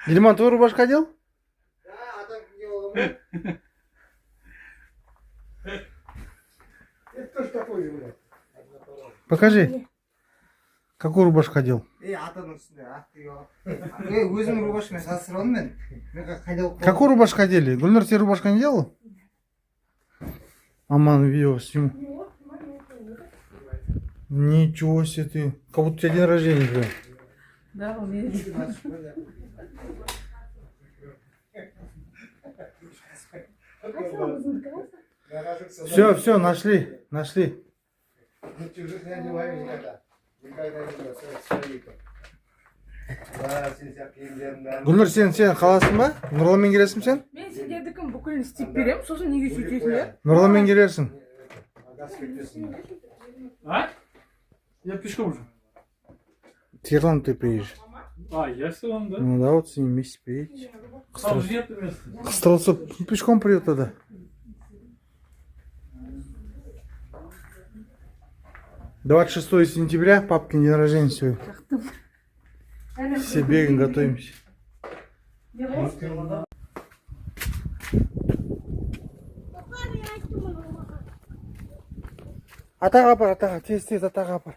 Дильман, твою рубашку одел? Да, а так делал. Это тоже такой же, блядь. Покажи. Какую рубашку одел? атаның үстінде атты өзімнің рубашкамен салыстырып алдым мен. Мен қайда болып Какую рубашку одели? Гульнар тебе рубашку не делал? Аман, видео сниму. Ничего себе ты. Как будто у тебя день рождения был. Да, умеете. Все, нашли. Чужих не одеваю никогда. Никогда не делаю, своих. Да, сен сияқты киімдерімді. Гүлнұр, сен қаласың ба? Нұрламен келесің сен? Мен сендердікін бүкілін істеп берем, сосын неге сөйтесіңдер? Нұрламен келерсің. Газ кетесің. А? Я пешком уже. Терлан ты приедешь. А, я с вами, да? Ну да, вот с ним вместе приедете. Там же нет места. Кыстырылсып, пешком придет тогда. «26 сентября, папкин день рождения сегодня. Все бегаем, готовимся. Атаға апар, атаға, тез атаға апар.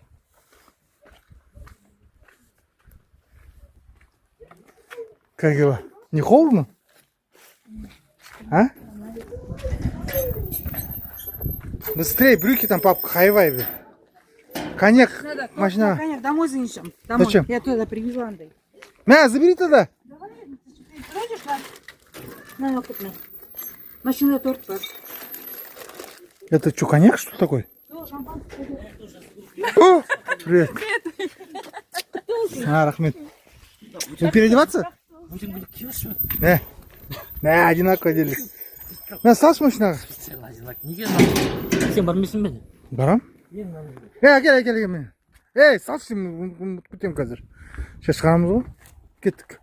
Как его? Не холодно? А? Быстрее, брюки там, папка, хайвай, блин. Коньяк, машина. Коньяк, домой занесем. Домой. Зачем? Я туда привезла, Андрей. На, забери тогда. Давай, пройдешь, на купи. Машина торт бар. Это что, коньяк, что такое? О, привет. Рахмет. Будем переодеваться? Не, одинаково одели. На, салшы машинаға. Неге сен бармайсың ба? Барам. Әкел мен. Ей, салшы, ұмытып кетемін қазір. Сейчас шығарамыз ғой. Кеттік.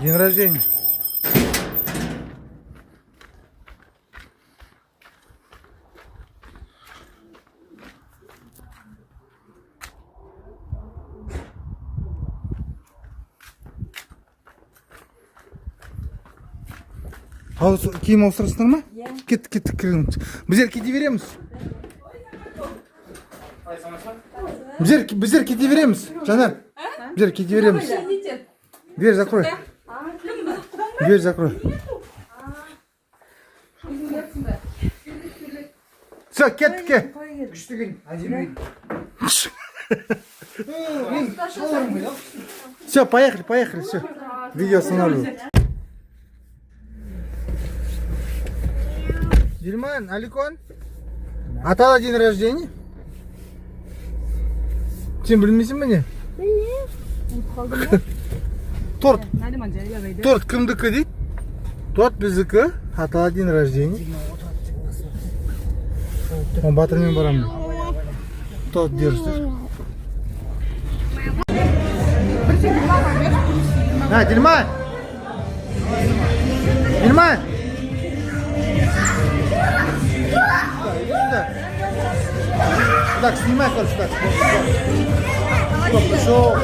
День рождения. Ал киім ауыстырасыңдар ма? Кеттік кіріңіз. Біздер кете береміз. Біздер кете береміз. Жанар, біздер кете береміз. Дверь закрой. Дверь закрой. Все, кеттік. Күшті күн, әдемі. Все, поехали, все. Видео останавливаю. Дильман, Аликон, атала день рождения? Сен білмейсің бе не? Торт кімдікі дейді? Торт біздікі, атала день рождения. Он батырмен барамын. Торт держишь. На, Дильман! Дильман! Так, снимай, короче, так. Стоп, пошел.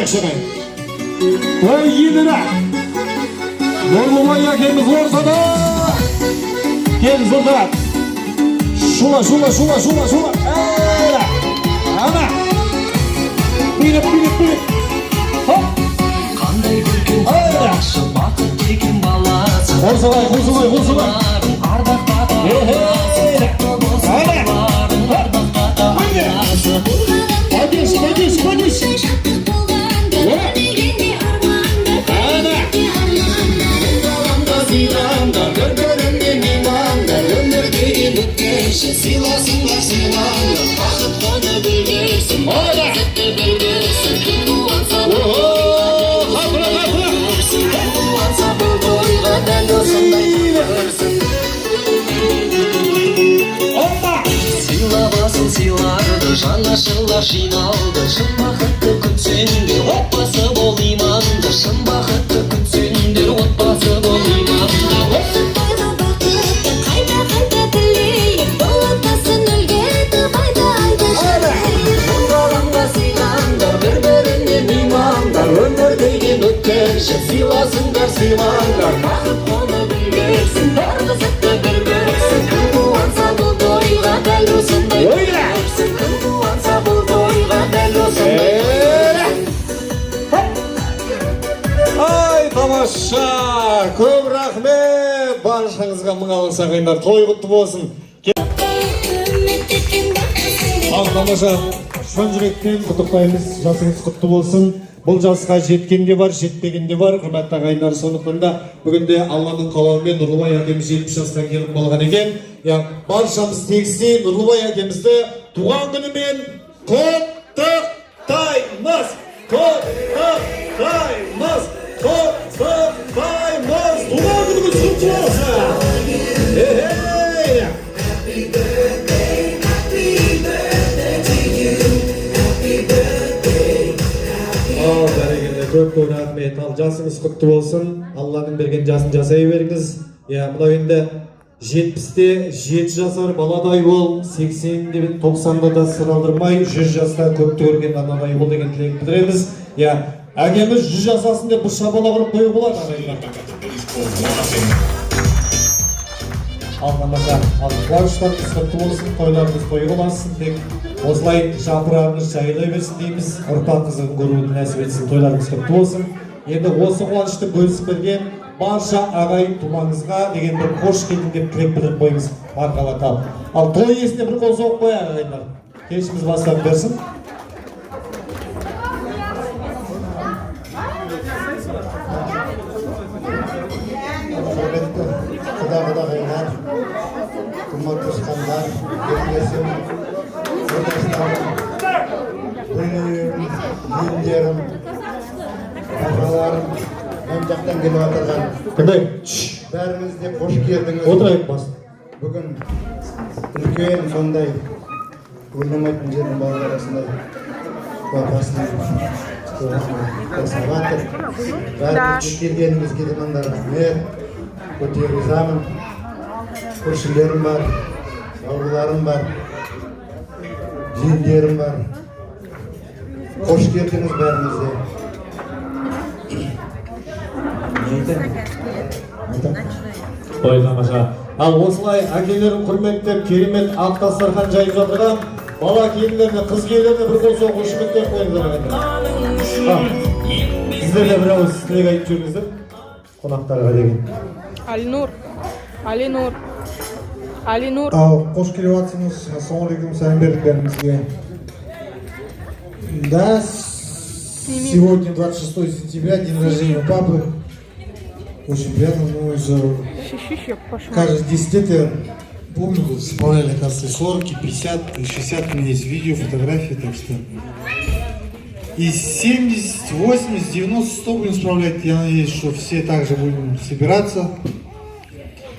шағай. Ой, едірек. Нұрлыбай әкеміз ортада. Кел зылдырат. Шула. Ана. Биліп. Хоп. Қандай көркем жақсы бақыт деген баласы. Қозылай. Ардақта да сыйласыңдар сыйлаңдар бақыт қаны білдірсін ләззатты білдірсін кім туғанса бұл тойға дәл осындай көрсін сыйлабасын сыйларды жанашырлар жиналды шын бақытты күтсеңдер отбасы бол иманды шын бақытты күтсеңдер отбасы бол иманды сыйласыңдар сыйлаңдар бақыт қоны білгерсін бар қызықты бір көрсін кім туғанса бұл тойға дәл осындай көрсін кім туғанса бұл тойға дәл осындай Ай, тамаша! Көп рахмет! Баршаңызға мың алғыс ағайындар, той құтты болсын. Ал тамаша, шын жүректен құттықтаймыз, жасыңыз құтты болсын. Бұл жасқа жеткен де бар, жетпеген де бар, құрметті ағайындар. Сондықтан да бүгінде Алланың қалауымен Нұрлыбай әкеміз 70 жасқа келіп болған екен. Баршамыз тегістей Нұрлыбай әкемізді туған күнімен құттықтаймыз! Туған күніңіз құтты болсын! Көп рахмет. Ал жасыңыз құтты болсын. Алланың берген жасын жасай беріңіз. Мынау енді 70-те 7 жасар баладай бол, 80-де 90-да да сыр алдырмай, 100 жаста көпті көрген анадай бол деген тілек білдіреміз. Әкеміз 100 жасасын деп бұл шабала құрып қою болады. Ал тамаша, қуаныштарыңыз құтты болсын, тойларыңыз той боласын, тек осылай жапырағыңыз жайылай берсін дейміз, ұрпағыңыздың көруін нәсіп етсін, тойларыңыз құтты болсын. Енді осы қуанышты бөлісіп берген барша ағайын тумаңызға деген бір қош келдің деп тілек білдіріп қойыңыз арқалатып. Ал той иесіне бір қол соғып қояйық ағайындар. Кешіміз бастап берсін. Құда-құдағайлар, қымбат туысқандар, жерлесім, жолдастарым, өнерім, елдерім, ағаларым, мен жақтан келіп жатырған. Бәріңіз де қош келдіңіз. Отырайық бас. Бүгін үлкен сондай ойламайтын жердің балалар арасында басын жасап жатыр. Бәріңізге келгеніңізге демандар рахмет. Өте ризамын. Көршілерім бар, бауырларым бар, жиендерім бар. Қош келдіңіз бәріңізде. Той тамаша. Ал осылай әкелерін құрметтеп, керемет ақ дастархан жайып жатырған бала келіндеріне, қыз келіндеріне бір қол соғып қошеметтеп қойыңыздар ағайындар. Сіздер де бір ауыз тілек айтып жүріңіздер қонақтарға деген. Алинур. Ал қош келіп жатсыңыз. Ассалаумағалейкум, сәлем бердіктеріңізге. Да, сегодня 26 сентября, день рождения папы. Очень приятно, ну уже каждые 10 лет я помню, исполняли, оказывается, 40, 50, 60, у меня есть видео, фотографии, так что... И 70, 80, 90, 100 будем справлять. Я надеюсь, что все также будем собираться,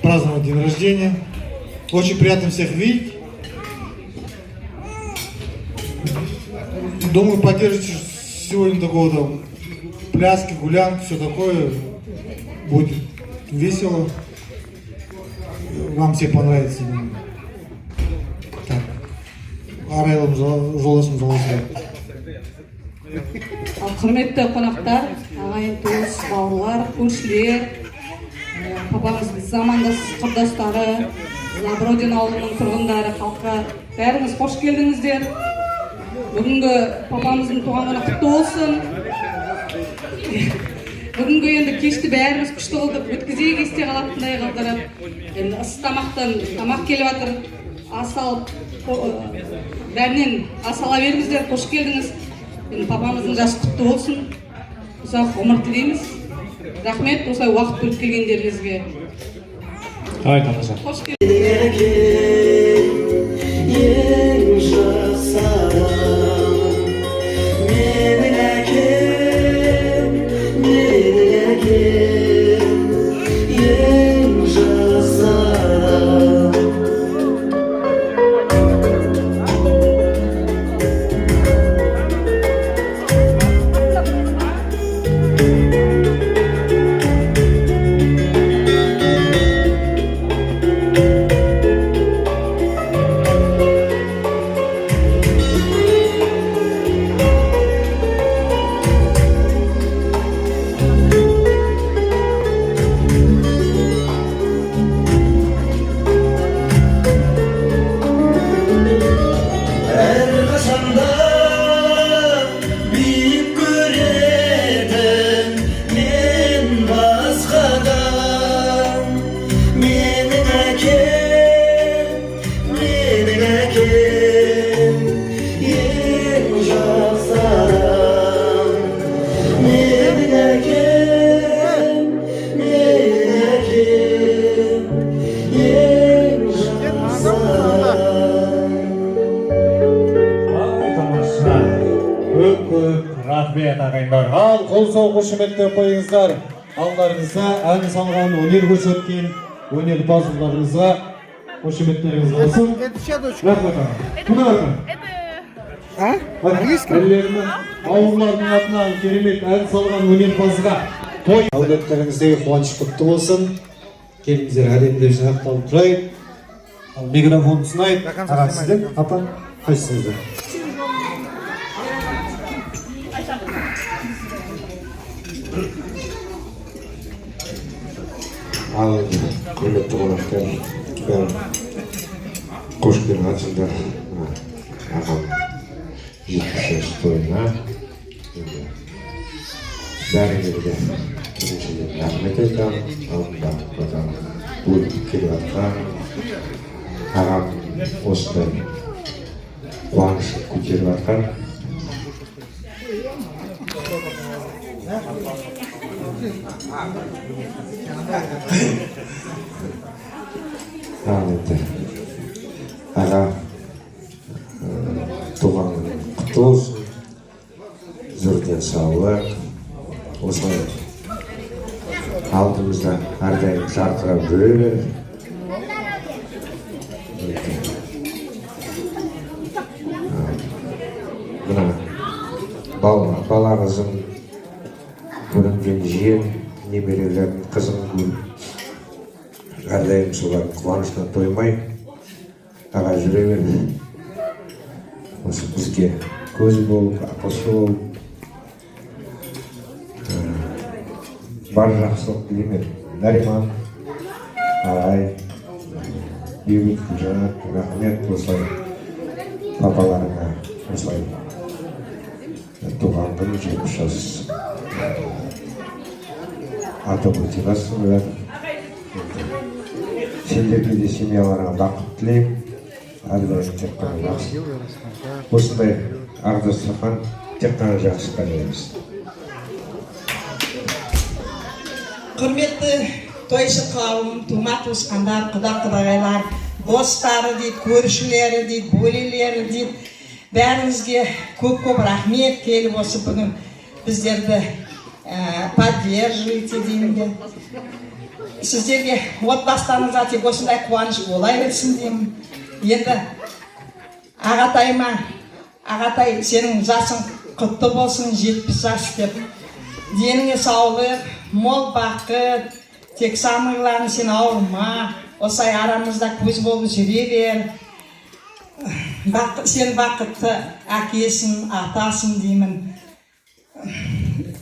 праздновать день рождения. Очень приятно всех видеть. Думаю, поддержите сегодня такого-то пляски, гулянки, все такое. Будет весело. Вам все понравится. Так. Арайлым жолдашым жолдасым. Ал құрметті қонақтар, ағайын туыс, бауырлар, көршілер, папамыздың замандас құрдастары, Забродин ауылының тұрғындары, халқы, бәріңіз қош келдіңіздер. Бүгінгі папамыздың туған күні құтты болсын. Бүгінгі енді кешті бәріміз күшті қылдық, өткізейік есте қалатындай қылдырып. Енді ыс тамақ келіп жатыр. Ас алып, бәрінен ас ала беріңіздер, қош келдіңіз. Енді папамыздың жасы құтты болсын. Ұзақ ғұмыр тілейміз. Рахмет, осылай уақыт бөліп келгендеріңізге. Қош Рахмет ағайындар. Ал қол соғып қошеметтеп қойыңыздар. Алдарыңызда ән салған, өнер көрсеткен өнер базыларыңызға қошеметтеріңіз болсын. Рахмет ағай. Күні ағай. Әлерінің ауырларының атынан керемет ән салған өнер базыға той. Әулеттеріңіздегі қуаныш құтты болсын. Келіңіздер әлемде жинақталып тұрайық. Микрофон ұсынайық. Аға сіздің, апа, қайсыңыздар? Ал құрметті қонақтар, қош келдіңіздер ағам 70 тойына. Бәріңізге біріншіден рахмет айтамын. Алдында өтіп келіп жатқан ағам осындай қуанышын көтеріп жатқан. Рахметті аға, туған құтты болсын, зор денсаулық, осылай алдымызда әрдайым жарқырап жүре бер. Мына балаңыздың көрінген жиен, немерелердің қызын көріп, әрдайым солардың қуанышына тоймай, аға жүре берді. Осы бізге көз болып, ақылшы болып, бар жақсылық тілеймін. Нариман, ағай, бейбіт, жанат, рахмет, осылай папаларына, осылай туған күн 70 жас атап өте жатыр. Сендерге де семьяларыңа бақыт тілеймін. Әрдайым тек қана жақсы. Осындай ардастырған тек қана жақсы қалаймыз. Құрметті тойшы қауым, тума туысқандар, құда-құдағайлар, достары дейді, көршілері дейді, бөлелері дейді, бәріңізге көп-көп рахмет. Келіп осы бүгін біздерді поддерживайте деймін де. Сіздерге отбасыларыңызға тек осындай қуаныш бола берсін деймін. Енді ағатайыма, ағатай сенің жасың құтты болсын, 70 жас деп. Деніңе саулық, мол бақыт, тек самырларын сен ауырма, осылай арамызда көз болып жүре бер. Сен бақытты әкесін, атасын деймін.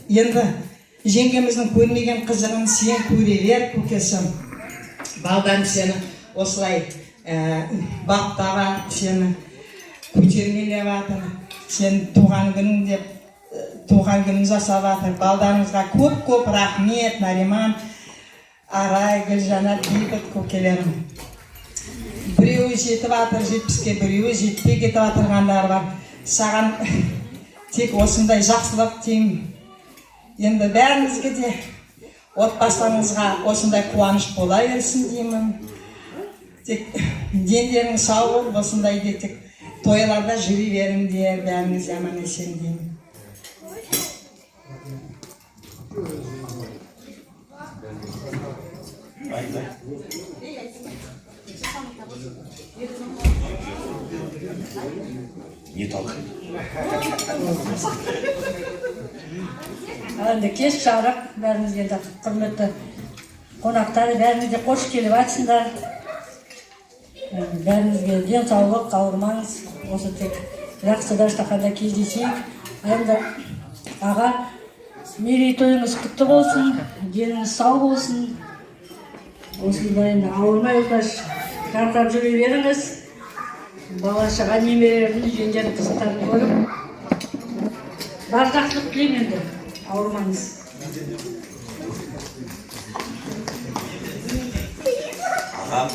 Енді жеңгеміздің көрмеген қызығын сен көре бер, көкесім. Балдан сені осылай баптаға сені көтермелеп жатыр. Сен туған күнің деп, туған күнін жасап жатыр. Балдарыңызға көп рахмет, Нариман, Арай, Гүлжанат, бейбіт көкелерім. Біреуі жетіп жатыр, 70-ке, біреуі жетпей кетіп жатырғандар бар. Саған тек осындай жақсылық деймін. Енді бәріңізге де отбасыларыңызға осындай қуаныш бола берсін деймін. Тек дендерің сау болып, осындай де тек тойларда жүре беріңдер, бәріңіз аман есен деймін. Не так. Енді кеш жарық, бәріңізге де құрметті қонақтар, бәріңізге қош келіп жатсыңдар. Бәріңізге денсаулық, ауырмаңыз, осы тек жақсы дастарханда кездесейік. Енді аға, мерейтойыңыз құтты болсын, деніңіз сау болсын. Осындай енді ауырмай ұлдаш жарқырап жүре беріңіз. Бала-шаға немерелерін, жеңдерін, қызықтарын көріп, бар жақсылық тілеймін енді, ауырмаңыз. Ағам,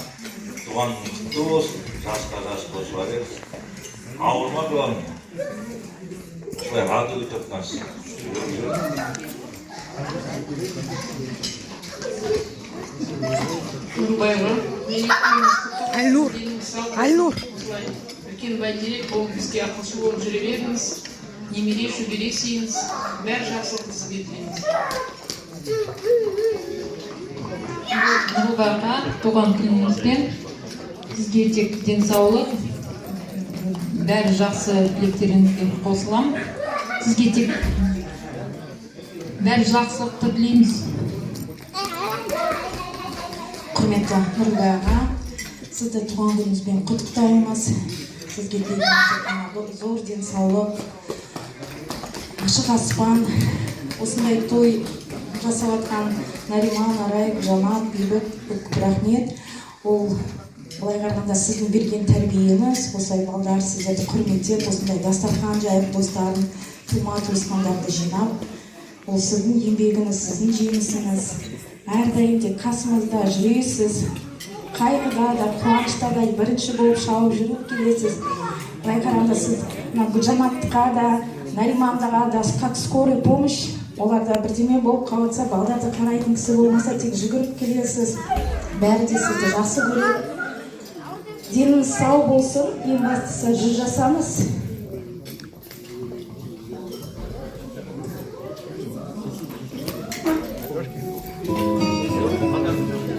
туған құтты болсын, жасқа жас қосыла берсін. Ауырма туған. Осылай ады өтіп нәрсін. Айнур. Үлкен бәйтерек болып бізге ақылшы болып жүре беріңіз, немере шөбере сүйіңіз, бәрі жақсылық сізге тілейміз. Нұрылдарға туған күніңізбен сізге тек денсаулық, бәрі жақсы тілектеріңізге қосылам. Сізге тек бәрі жақсылықты тілейміз. Құрметті Нұрылдарға, сізді туған күніңізбен құттықтаймыз. Сізге тек зор денсаулық, ашық аспан, осындай той жасап жатқан Нариман, Арай, Жанат, бейбіт, көп рахмет. Ол былай қарағанда сіздің берген тәрбиеңіз, осылай балдар сіздерді құрметтеп, осындай дастархан жайып, достарын, тума туысқандарды жинап, ол сіздің еңбегіңіз, сіздің жемісіңіз. Әрдайым тек қасыңызда жүресіз, қайғыда да, қуанышта да бірінші болып шауып жүріп келесіз. Былай қарағанда сіз Гүлжанатқа да, Наримандаға да, как скорый помощь, оларда бірдеме болып қалса, балдарды қарайтын кісі болмаса, тек жүгіріп келесіз. Бәрі де сізді жақсы көреді. Деніңіз сау болсын, ең бастысы жүз жасаңыз.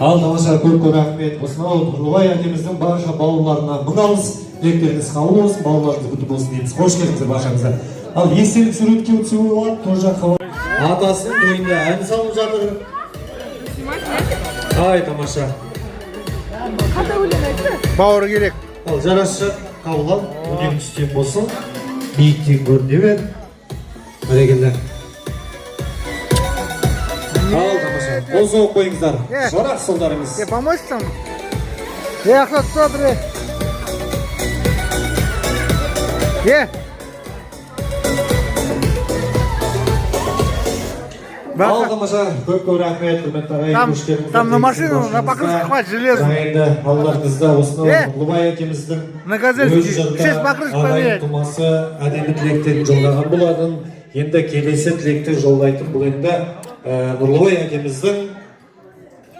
Ал тамаша көп рахмет. Осынау Нұрлыбай әкеміздің барша бауырларына мың алғыс, тілектеріңіз қабыл болсын, бауырларыңыз құтты болсын дейміз. Қош келдіңіздер баршаңызға. Ал естелік суретке өтсе болады, тор жаққа бар. Атасының тойында ән салып жатыр. Ай тамаша. Бауыр керек. Ал жарашы қабыл ал, өнең түстен болсын, биіктен көріне бер. Бәрекелді. Ал тамаша, қол соғып қойыңыздар. Жарақ солдарыңыз. Помочь там? Ақша тұтатыр. Ал тамаша, көп рахмет, құрметті ағайын, қош келдіңіздер. Там на машину, на покрышку хватит железо. Енді алдарыңызда осынау Нұрлыбай әкеміздің өз жырда ағайын тумасы әдемі тілектен жолдаған болатын. Енді келесі тілекті жолдайтын бұл енді Нұрлыбай әкеміздің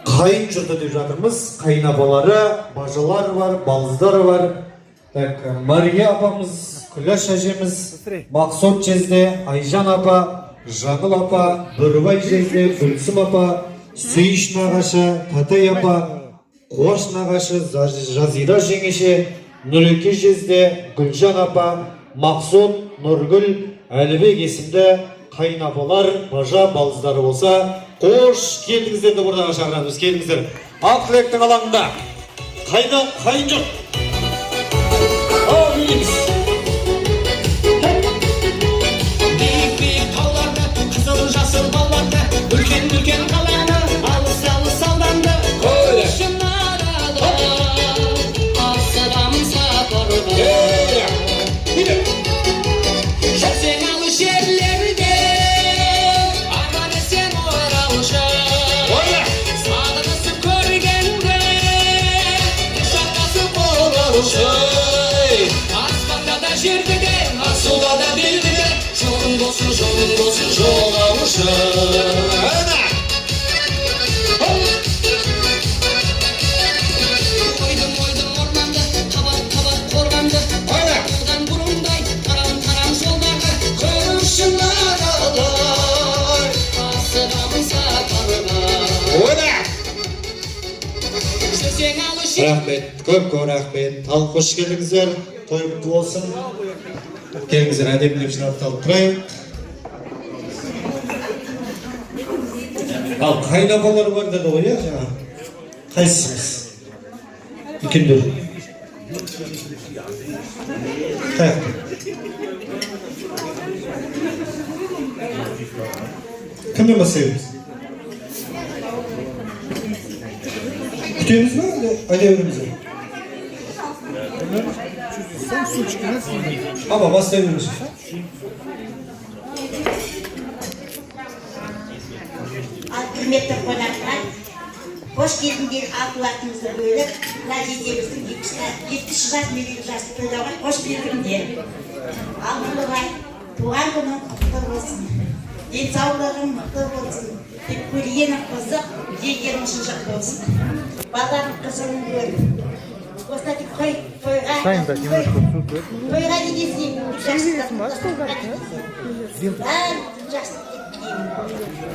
қайын жұрты деп жатырмыз. Қайын апалары, бажалары бар, балыздары бар. Мария апамыз, Күләш әжеміз, Мақсот жезде, Айжан апа, Жаңыл апа, Бүрбай жезде, Гүлсім апа, Сүйіш нағашы, Татай апа, Қуаш нағашы, Жазира жеңеше, Нұреке жезде, Гүлжан апа, Мақсот, Нұргүл, Әлібек есімді қайын апалар, бажа, балыздары болса, қош келдіңіздерді бұрдағы шағырамыз, келдіңіздер. Ақ тілектің алаңында қайын жұрт. Ал үйіміз. Биік-биік тауларда жерде де асуда да белгіде жолың болсын жолаушы ойдым орманды қабат қорғанды одан бұрындай тарам жолдағы көрушін аралай асығамын сапарға Рахмет, көп рахмет. Ал қош келдіңіздер. Той құтты болсын. Келіңіздер әдемілеп жинақталып тұрайық. Ал қайнағалар бар деді ғой, иә жаңа? Қайсыңыз? Үлкендер. Қаяқты? Кіммен бастаймыз? Күтеміз ба? Айда береміз ба? Аба, бастай береміз. Құрметті қонақтар, қош келдіңдер атылатымызды бөліп, мына жездеміздің 70 жас мерейлі жасты тойлауға қош келдіңдер. Ал Нұрлыбай, туған күнің құтты болсын, денсаулығың мықты болсын, тек көргенің қызық, жегенің шыншық болсын. Баланың қызығын көр. Осылай тойға не десең, жақсылық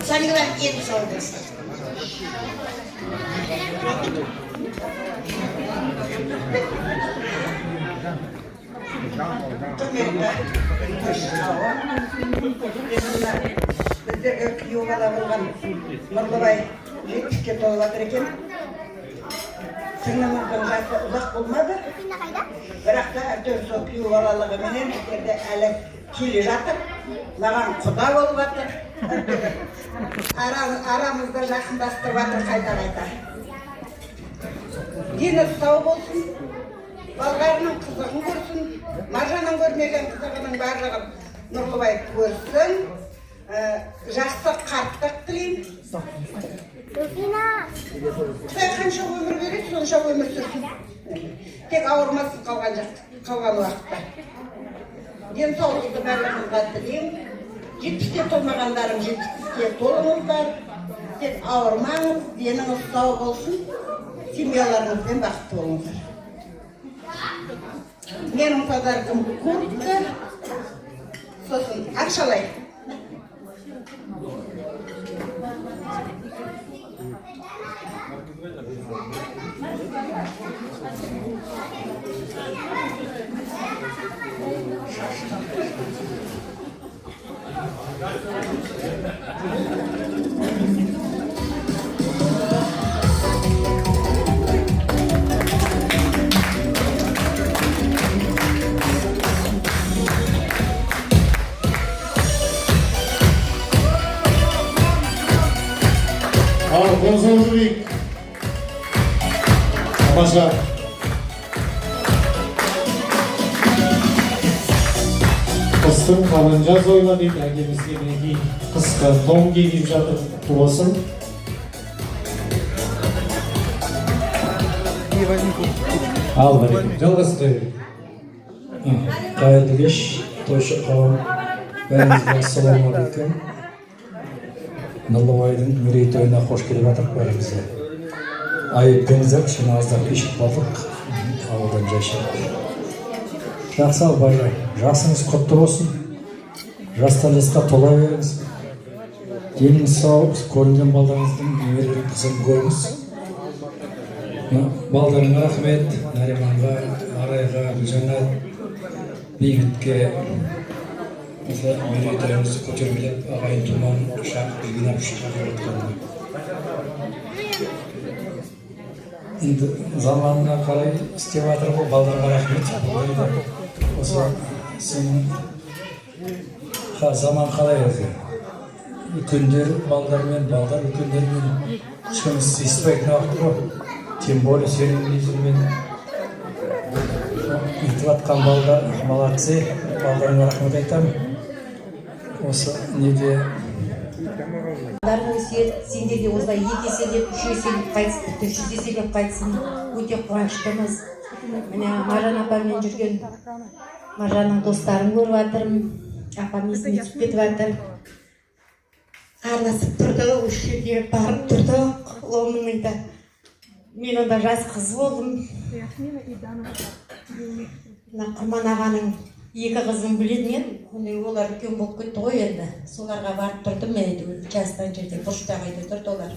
Самилан ең сау болсын. Біздерге күйеу бала болған Нұрлыбай 70-ке толып жатыр екен. Сіңліміздің жасы ұзақ болмады, бірақ та әйтеуір сол күйеу балалығыменен біздерде әлі келе жатыр. Маған құда болып жатыр. Арамызда жақындастырып жатыр қайта. Дені сау болсын, балаларының қызығын көрсін, Маржанның көрмеген қызығының барлығын Нұрлыбай көрсін. Жақсы қарттық тілеймін. Құдай қанша өмір береді, сонша өмір сүрсін. Тек ауырмасын қалған уақытта. Денсаулықты барлығыңызға тілеймін. 70-ке толмағандарың 70-ке толыңыздар. Тек ауырмаңыз, деніңіз сау болсын. Семьяларыңызбен бақытты болыңыздар. Менің подаркым куртка, сосын ақшалай. Ал қозғал жүрейік. Тамаша. Қыстың қалың жаз ойла дейді, әкемізге мінекей қысқы том киіп жатыр, құтты болсын. Ал бәрекелді, жалғастыра берейік. Қайырлы кеш, тойшы қауым, бәріңізге ассалаумағалейкум. Нұрлыбайдың мерейтойына қош келіп жатырық бәрімізге. Айыптыңыздар, шын аздап кешіп қалдық, ауылдан жайшап. Жақсы Албайжай, жасыңыз құтты болсын, жастан жасқа тола беріңіз. Деніңіз сау, көрінген балдарыңыздың немерелерін қызығын көріңіз. Балдарыңа рахмет, Нариманға, Арайға, Гүлжанға, Бейбітке мерейтойымызды көтермелеп, ағайын туман шақырып жинап шығарып жатқанына. Енді заманына қарай істеп жатыр ғой, балдарға рахмет. Осы сенің заман қалай өзі? Үлкендер балдармен, балдар үлкендермен ешкіміз сыйыспайтын уақыт ғой. Тем более сенің мінезіңмен өйтіп жатқан балдар, молодцы, балдарыңа рахмет айтамын. Осы неде сендер де осылай 2 еселеп, 3 еселеп қайтсын, 300 еселеп қайтсын. Өте қуаныштымыз. Міне Маржан апамен жүрген Маржанның достарын көріп жатырмын. Апам есіне түсіп кетіп жатыр. Араласып тұрды, осы жерге барып тұрды. Ломныйда. Мен онда жас қыз болдым. Құрман ағаның екі қызын біледі мен. Олар үлкен болып кетті ғой енді. Соларға барып тұрдым мен. Жастан жерде бұрышта қайда тұрды олар.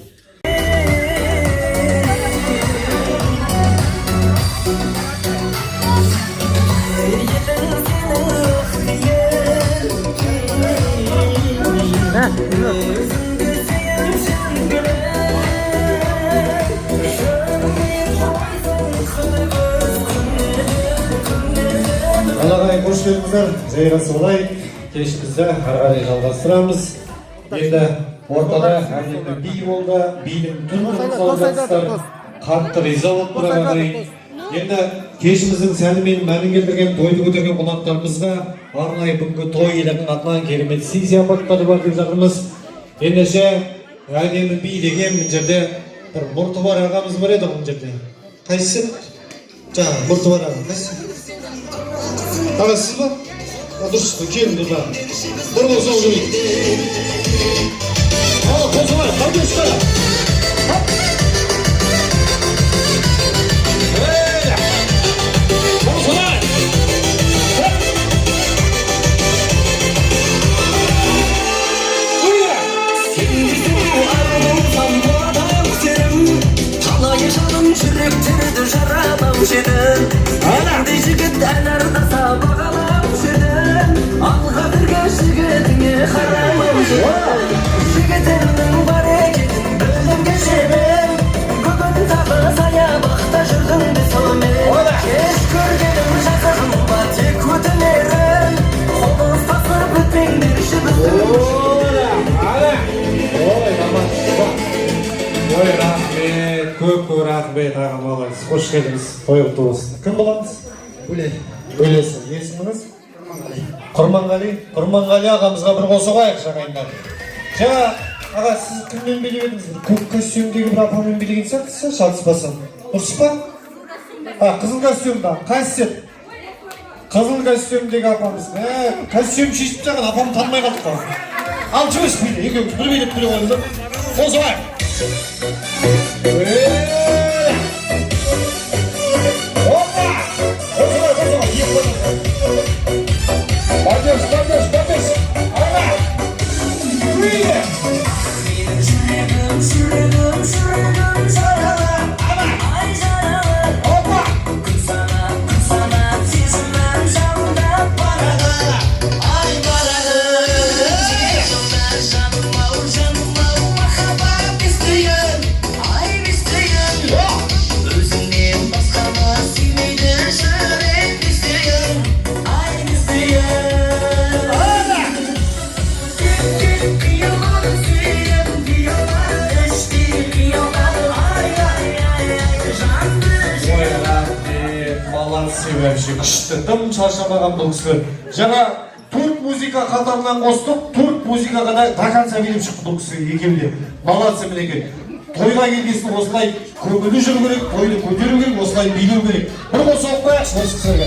Аллаға қош келдіңіздер, жайғасы болайық, кешімізді ары қарай жалғастырамыз. Енді ортада әдемі би болды, бидің түн-түн салып жатсыздар, қатты риза болып тұрған қарай. Енді кешіміздің сәні мен мәнін келтірген, тойды көтерген қонақтарымызға арнайы бүгінгі той иелерінің атынан керемет сый-сияпаттары бар деп жатырмыз. Ендеше әдемі би деген бұл жерде бір мұрты бар ағамыз бар еді бұл жерде. Қайсысы? Жаңа мұрты бар ағам, қайсысы? Аға сіз ба? Дұрыс, келін тұрда. Бұрын осау жүрейін. Ала, қозылай, қарды ұшқара. Жүректерді жаралаушы едің Ендей жігіт ән арнаса бағалаушы едің Алға бірге жігітіңе қарамаушы едің Жігітіңнің бар екенін білдім кешемен Бүгін тағы саябақта жүрдің бе сонымен Кеш көргенім жазығым ба тек өтінерім Қолы ұстасып өтпеңдерші біздің Ой, рахмет, көп рахмет ағам алайыз. Қош келдіңіз, той құтты болсын. Кім боламыз? Бөлесі. Есіміңіз? Құрманғали. Құрманғали ағамызға бір қосу қайық жағайындар. Жаңа, аға, сіз кіммен билеп едіңіз? Көк костюмдегі бір апамен билеген сияқтысы, шатыспасам. Дұрыс па? Қызыл костюмда. Қайсет? Қызыл костюмдегі апамыз. Костюм шешіп жаған апам танымай қалдық қой. Ал жұмыс биле, екеуіміз бір билеп біле қойды. Қосу қайық. Опа! Қосылай, қосылай, ек қосылай. Бадеш, бадеш, бадеш. Ана! Үйе! Жүрегім жаралы. Ана! Ай жаралы. Опа! Күн санап, сезімім жалындап барады. Ай барады. Жаным ау, махаббат естейін. Ай естейін. Өзіңнен басқаны сүймейді жүрек естейін. Ай естейін. Ана! Қиялады сүйем, қиялады іштей қиялады. Ай, жанды жүйем. Ой, рахмет, молодцы вообще, күшті, тым шаршамаған бұл кісілер. Жаңа төрт музыка қатарынан қостық, төрт музыкаға да до конца билеп шықты бұл кісі екеуінде. Молодцы мінекей. Тойға келгесін осылай көңілі жүру керек, тойды көтеру керек, осылай билеу керек. Бір қосып қояқшы осы кісілерге.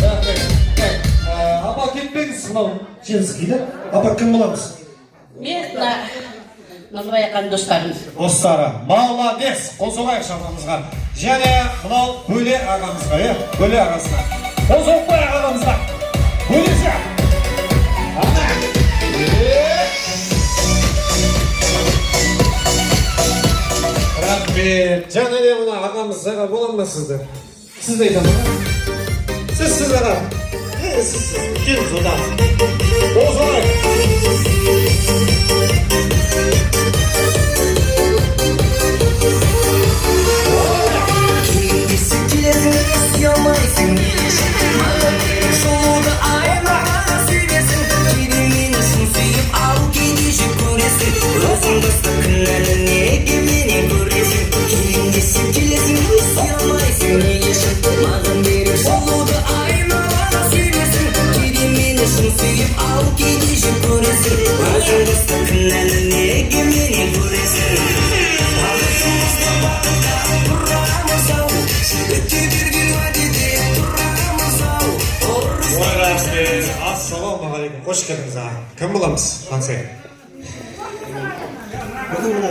Рахмет. Апа кетпеңіз, мынау женскийді. Апа кім боламыз? Мен Назбаяқан достарымыз. Достары. Молодец. Қосып қояқшы ағамызға. Және мынау Бөле ағамызға, Бөле ағасына. Қосып қояқ ағамызға. Бөлесі. Ана. Рахмет. Және де мына ағамызға бола ма сізді? Сізді айтамын. Сіз аға. Сіз. Келіңіз одан. Қосып Сүймайсың маған жолды аймағана сүймесің керемені шын сүйіп ал кейде жек көресің өзің досты күнәні неге менен көресің келеңдесіп келесің сүймайсың неге шын маған беріп жолды аймағана сүймесің керемені шын сүйіп ал кейде жек Ассалаумағалейкум, қош келдіңіз аға. Кім боламыз, қансай? Бүгін мына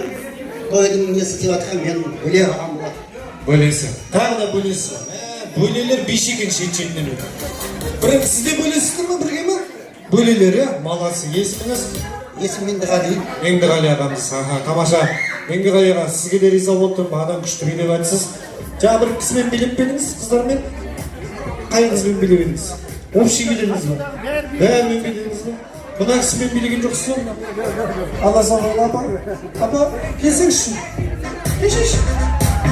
тойдың несі деп жатқан мен бөле ағам болады. Бөлесі. Тағы да бөлесі. Бөлелер беш екен шет-шетінен өтіп. Бірақ сіз де бөлесіздер ме, бірге ме? Бөлелер, иә? Маласы, есіміңіз? Есім Меңдіғали. Меңдіғали ағамыз. Тамаша. Меңдіғали аға, сізге де риза болып тұрмын, адам күшті билеп айтсыз. Жаңа бір кісімен билеп педіңіз, қыздармен? Қай қызбен билеп едіңіз? Общий биледіңіз бе? Бәрімен биледіңіз бе? Мына кісімен билеген жоқсыз ба? Алла саған апа. Апа, келсеңізші. Келсеңізші.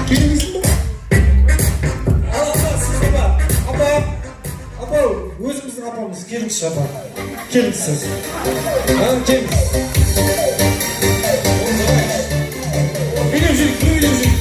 Келіңізші бе? Апа, өзіміздің апамыз, келіңізші апа. Келіңіз сіз. Келіңіз. Билеп жүрейік, билеп жүрейік.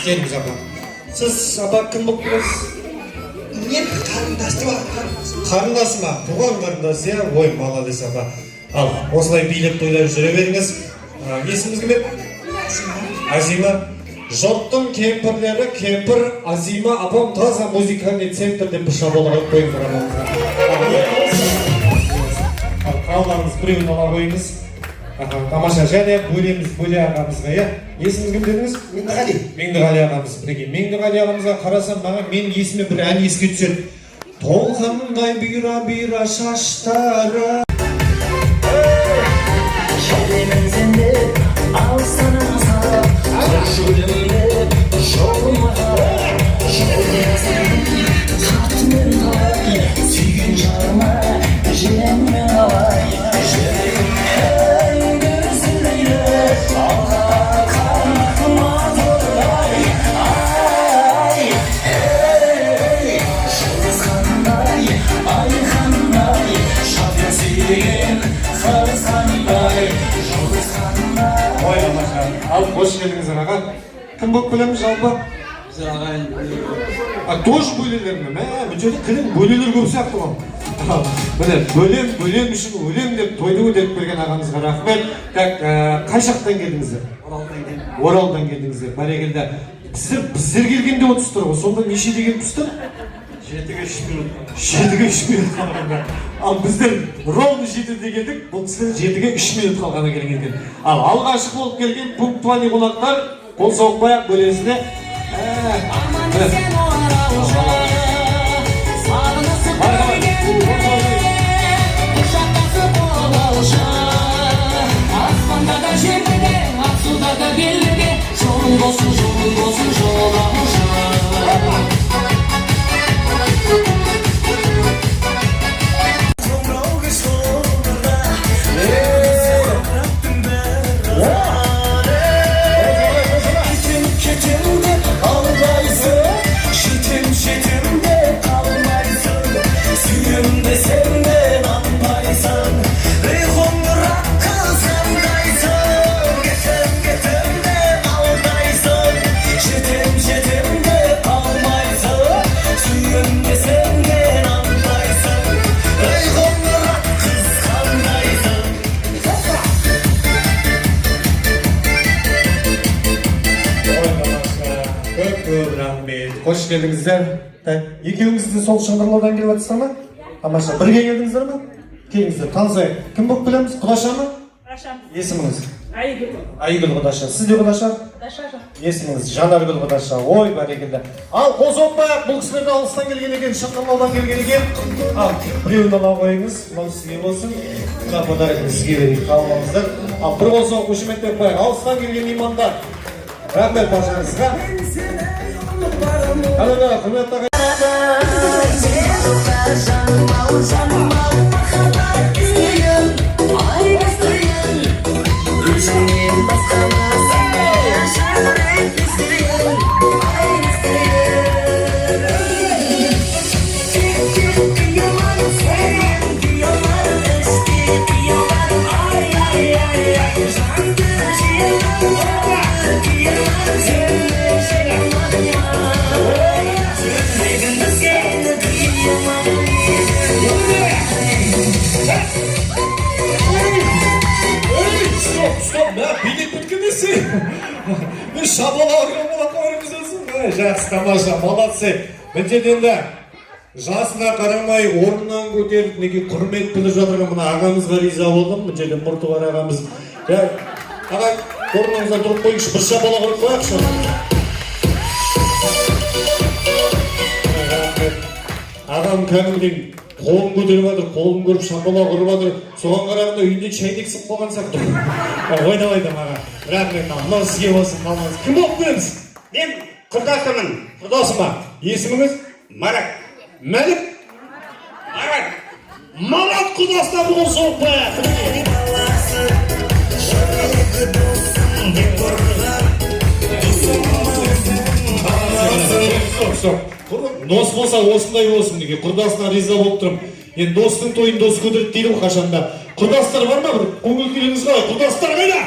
Келіңіз апа. Сіз апа кім болып келесіз? Мен қарындасты бар. Қарындасы ма? Туған қарындасы, иә? Ой, молодец апа. Ал, осылай билеп тойлап жүре беріңіз. Есіміңіз кім еді? Азима. Жұрттың кемпірлері, кемпір Азима апам таза музыкальный центрде пыша болған қойын қарамаңызға. Қалдарыңыз біреуін ала қойыңыз. Тамаша, және бөлеміз бөле ағамызға, иә? Есіміз кім дедіңіз? Меңдіғали. Меңдіғали ағамыз. Меңдіғали ағамызға қарасам, маған мен есіме бір ән еске түседі. Толғандай бұйра шаштары. Келемін сенде, алсана сала, жүрегімде жолыма қарай, жолдасың, қатымен қалай, сүйген жарыма, жеңмен қалай, Ал, қош келдіңіздер аға. Кім болып білеміз жалпы? Біздер ағайын Тоже бөлелер ме? Бұл кілін бөлелер көп сияқты ғой. Бөлем үшін өлем деп тойды өтеп берген ағамызға рахмет. Қай жақтан келдіңіздер? Оралдан келдіңіздер. Бәрекелді. Біздер келгенде отыздар ғой. Сонда неше деген тұстар? 7-ге 3 минут. 7-ге 3 минут қалғанда. Ал біздер ровно 7-де келдік, бұл кісілер 7-ге 3 минут қалғана келген екен. Ал алғашқы болып келген пунктуальный қонақтар қол соқпай-ақ бөлесіне. Қош келдіңіздер. Екеуіңіз де сол Шыңғырлаудан келіп жатсыздар ма? Тамаша, бірге келдіңіздер ме? Келіңіздер, танысайық. Кім болып білеміз? Құдаша ма? Құдаша. Есіміңіз? Айгүл. Айгүл Құдаша. Сіз де Құдаша? Құдаша. Есіміңіз? Жанаргүл Құдаша. Ой, бәрекелді. Ал, қол соқпай-ақ, бұл кісілер де алыстан келген екен, Шыңғырлаудан келген екен. Ал, біреуін ала қойыңыз, мынау сізге болсын. Мына подарканы сізге берейік, қалмаңыздар. Ал, бір қол соқ, қошеметтеп қояйық. Алыстан келген имандар. Рахмет баршаңызға. Құрметті ағайын. Мен шабалауға бола қойымыз өсің. Жақсы, тамаша, молодцы. Мен жерден де жасына қарамай орнынан көтеріп неге құрмет біліп жатырған мына ағамызға риза болдым. Мен жерден Мұртуғар ағамыз. Ағай, орныңыздан тұрып қойыңызшы, бір шабала құрып қояқшы. Ағам кәдімгідей қолын көтеріп жатыр, қолын көріп шапалақ ұрып жатыр. Соған қарағанда үйінде шайдек сып қойған сияқты. Ойнамайды аға. Рахмет, мынау сізге болсын, қалмаңыз. Кім болып келеміз? Мен құрдасымын. Құрдасыма. Есіміңіз? Марат. Мәлік? Марат. Марат құрдасына бұл соқ Дос болса осындай болсын деге, құрдасына риза болып тұрым. Енді достың тойын дос көтеріп дейді қашанда. Құрдастар бар ма бір? Көңіл күйіңіз қалай? Құрдастар қайда?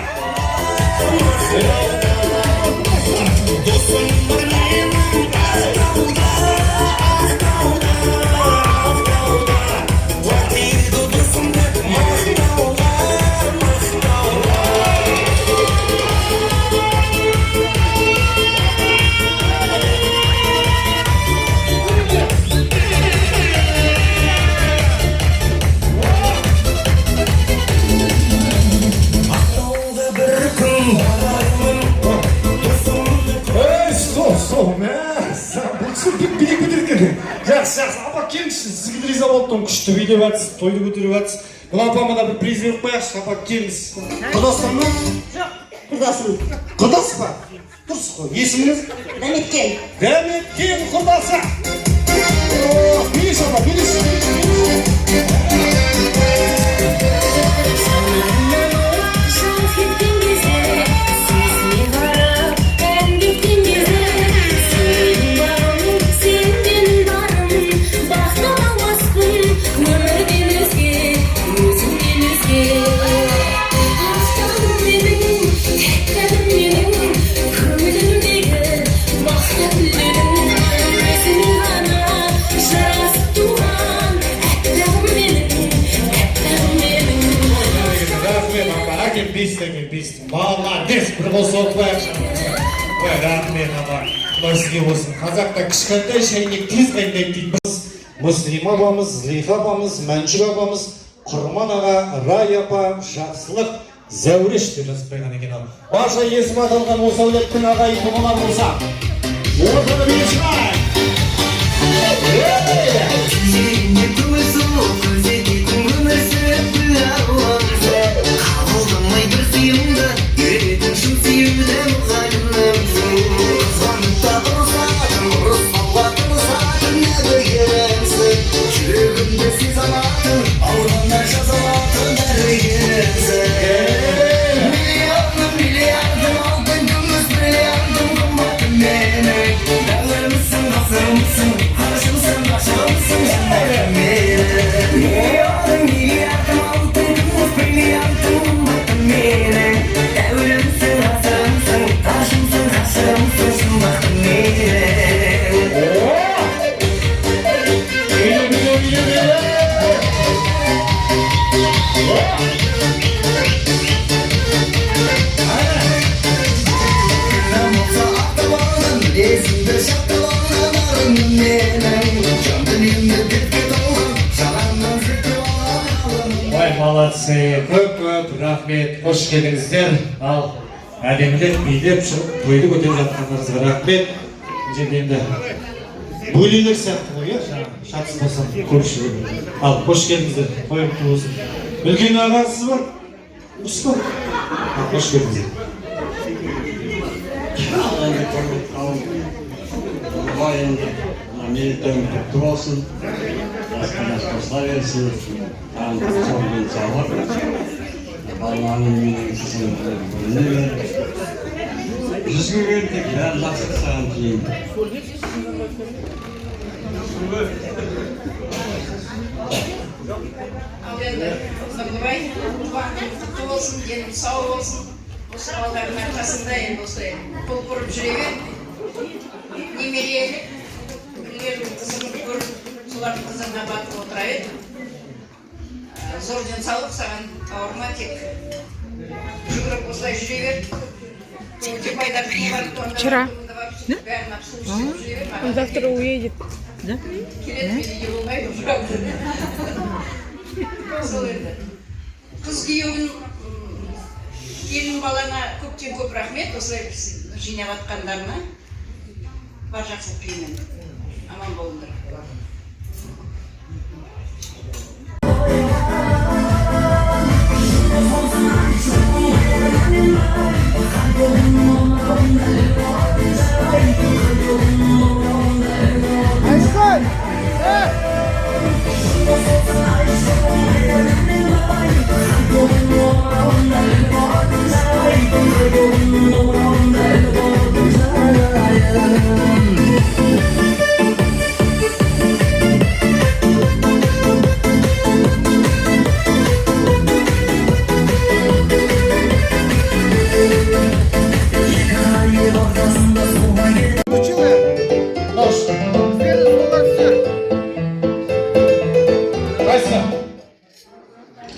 Жақсы, апа келіңізші, сізге риза болдым, күшті билеп жатсыз, тойды көтеріп жатсыз. Бұл апама да бір приз беріп қояқшы, апа келіңіз. Құрдасың ба? Жоқ, құрдасым. Құрдасы ба? Дұрыс қой, есіміңіз? Дәметкен. Дәметкен құрдасы. Билеш апа, билеш. Молодец, бір қол соғып қояқшы. Ой, рахмет апа. Мынау сізге болсын. Қазақта кішкентай шайнек тез қайнайды дейді. Біз Мүслим апамыз, Злейха апамыз, Мәншүк апамыз, Құрман аға, Рай апа, Жақсылық, Зәуреш деп жазып қойған екен ал. Барша есім аталған осы әулеттің ағайын тұғылар болса. Ортаны билеп шығайық. Молодцы, көп рахмет, қош келдіңіздер. Ал әдемілеп билеп шығып тойды көтеріп жатқандарыңызға рахмет. Жерде енді бөлелер сияқты ғой, шатыс болсын, көрші. Ал қош келдіңіздер, қойыпты болсын. Үлкен ағасыз бар? Ұсты. Қош келдіңіздер. Мерейтойың құтты болсын, жастарымыз қосыла берсін, сол денсаулық, балаларының үйінің бөліне бер. Жүзге келдік, бәрі жақсы саған кейін. Ал енді Нұрбай, туғаның құтты болсын, денің сау болсын. Осы балдардың арқасында енді осылай қол құрып жүре бер. Немере қызыңды көріп, солардың қызығына батып отыра еді. Зор денсаулық саған, ауырма тек жүгіріп осылай жүре бер. Вчера. Он завтра уедет. Да? Қыз күйеуін келін балана көптен көп рахмет осылай жинап атқандарына. Бар жақсылық тілеймін. Аман болыңдар.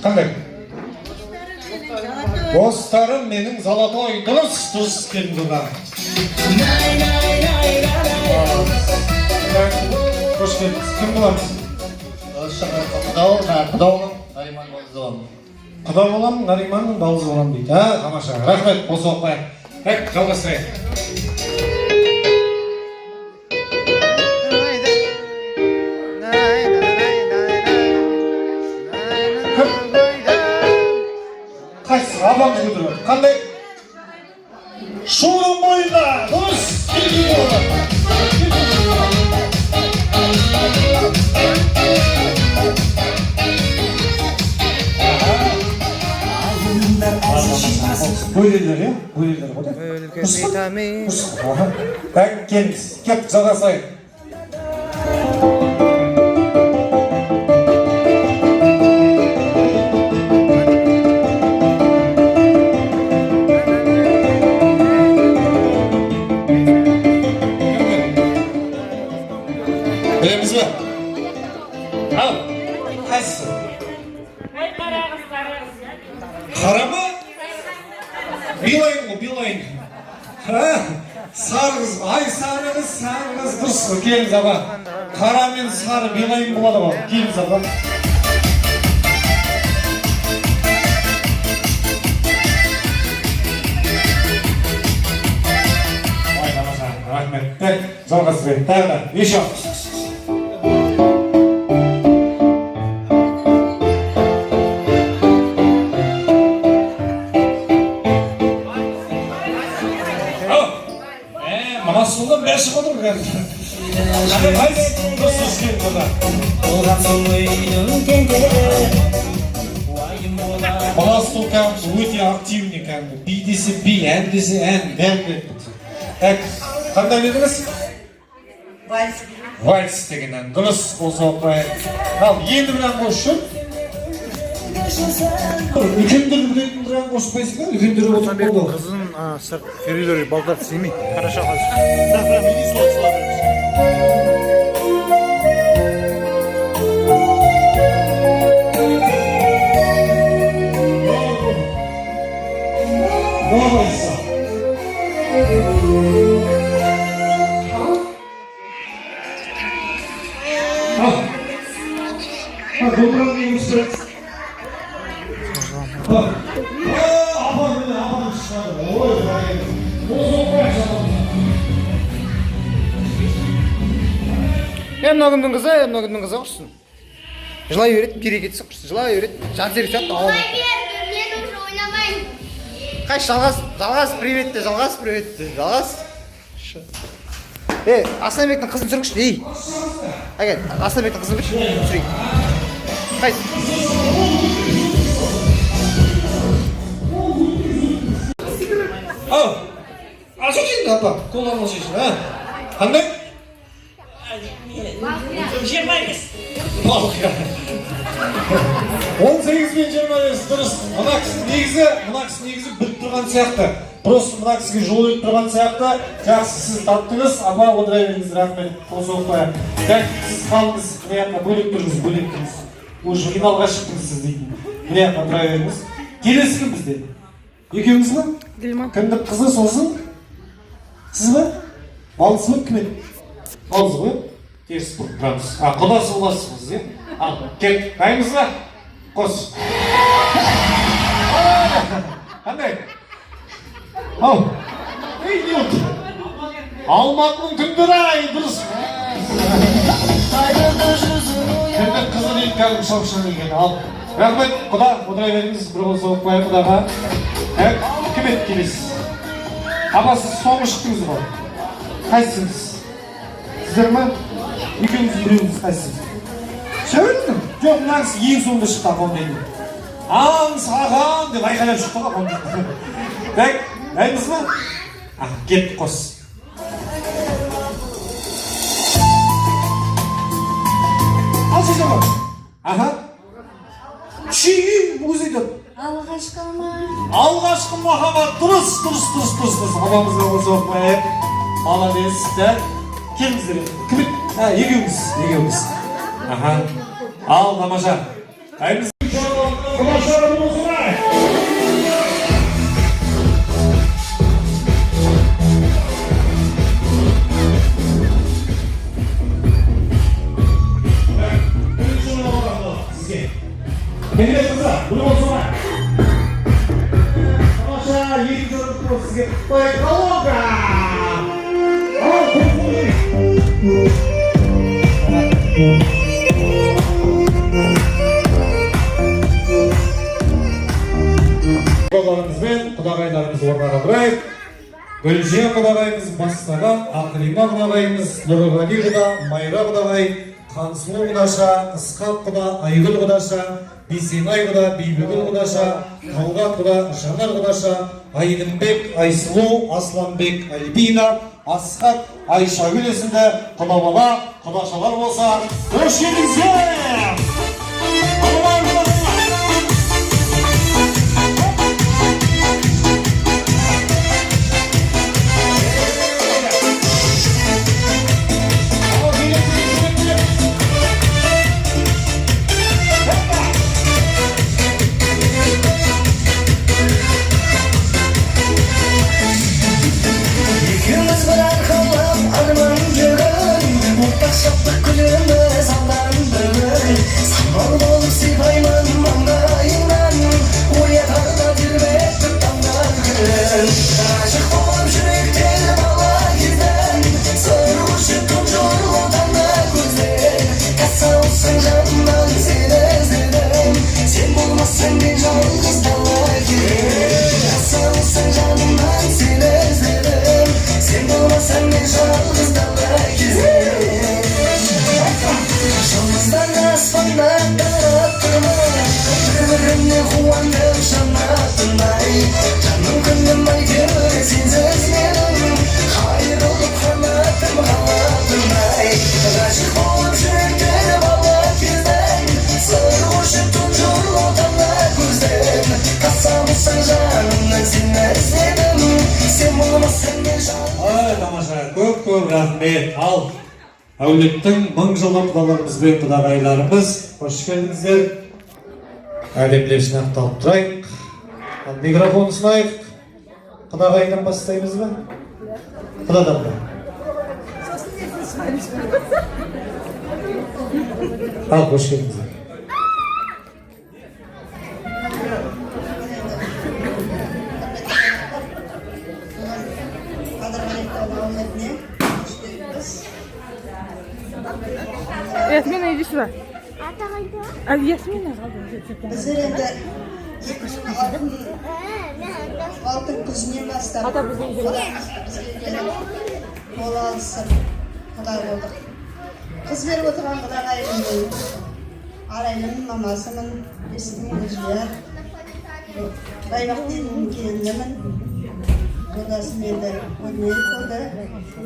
Қандай? Достарым менің золотой дұрыс келді бұға. Қош келдіңіз. Кім боламыз? Құда болам, Нариманның балызы болам дейді. Тамаша. Рахмет, осы оқпай. Жалғастырайық. Қайсысы апамыз көтеріп қандай? Шудың бойында дұрыс келген болады. Бөлелер, е? Бөлелер ғой да? Келіңіз, кеп жалғасайық. Білеміз бе? Ал, қайсысы? Қара ма? Билайын ғой, билайын. Сары қыз, ай сары қыз, дұрыс қой, келіңіз аба. Қара мен сары билайын болады ғой, келіңіз аба. Ай, намаза, рахмет. Жалғастырайық, тағы да, еще. Масылдан бәші қодыр кәді. Қайсы дұрыс істейін бұда. Масыл кәмді өте активный кәмді. Би десе би, ән десе ән, дәмді. Қандай дедіңіз? Вальс. Вальс деген ән. Дұрыс болса оқпай. Ал, енді бір ән қош үшін. Үлкендер білетін бір ән қошпайсың ба? Үлкендер отырып болды. Қызын сырт ферилер балдар семей. Хорошо, қазір. Да, мені слова Новайса. Доброго дня, мистер. Мына күндің қызы құрсын. Жылай өрет, берекетсі құрсын. Жылай өрет, жан серік сияқты ауыл. Мен уже ойнамайын. Қайш, жалғас, приветті, жалғас. Асланбектің қызын сүргішін, ей. Әгет, Асланбектің қызын бірші, сүрейін. Қайш. Ау, ашық жейді, апа, қолан ашық жейді, Қандай? 25. Балқия. 18 мен 25 дұрыс. Мына кісі негізі біліп тұрған сияқты. Просто мына кісіге жол өтіп тұрған сияқты. Жақсы сіз таптыңыз, апа отыра беріңіз, рахмет. Осы оқпай. Сіз қалыңыз, мына жаққа бөлек тұрыңыз. Уже финалға шықтыңыз сіз дейтін. Мына жаққа отыра беріңіз. Келесі кім бізде? Екеуміз ба? Кімдің қызы сосын? Сіз бе? Балысы ба? Кім еді? Балысы ғой? Теріс бұрып тұрамыз. Құдасы боласыз, е? Кет, дайынбыз ба? Қос. Қандай? Ау. Ей, не oldu? Алматының түндері-ай, дұрыс. Кімдің қызы дейді кәлім шауқшан екен. Ал. Рахмет, құда, отыра беріңіз. Бір болса оқпай құдаға. Кім еді келесіз? Аға, сіз соңғы шықтыңыз ғой. Қайсыңыз? Сіздер ма? Екеуіңіз біреуіңіз қайсыңыз? Шәуеттің? Жоқ, мынаңыз ең соңғы шықты ағам дейді. Аңыз ағам деп айқайлап шықты ағам дейді. Так, дайынбыз ба? Кет, қос. Ал сөзі бар. Аха. Шүйі, бұл сөйді. Алғашқы махаббат. Дұрыс. Ағамызға болса оқпайық. Молодец. Келіңіздер. Кім еді? Екеуіңіз. Аха. Ал, тамаша. Дайынбыз. Құлашары болсын ай. Kendine kıza, bunu olsana. Tamamşa, yeni çocuk bu size. Oy, kaloga! Al, kurtulun. Құдаларымызбен құдағайларымыз орнаға тұрайық. Гүлжия құдағайымыз бастаған, Ақылима құдағайымыз, Нұрғали құда, Майра құдағай, Қансұлу құдаша, Ысқақ құда, Айгүл құдаша, Бейсенай құда, Бейбігүл құдаша, Талғат құда, Жанар құдаша, Айдынбек, Айсұлу, Асланбек, Альбина, Асқат, Айшагүл есімді құда-бала, құдашалар болса, қош келіңіздер! Көп рахмет. Ал, әулеттің мың жылы құдаларымызбен құдағайларымыз, қош келдіңіздер. Әлемлер жинақталып тұрайық. Микрофон ұсынайық. Құдағайдан бастаймыз ба? Құдадан ба? Ал, қош келдіңіздер. Ясмина, иди сюда. Ясмина. Біздер енді алтын күзінен бастап қол алысып құда болдық. Қыз беріп отырған құдағайымның арайлымын, мамасымын, есімім Гүлжия. Байбақтың келінімін. Odası mende oynayıp oldu.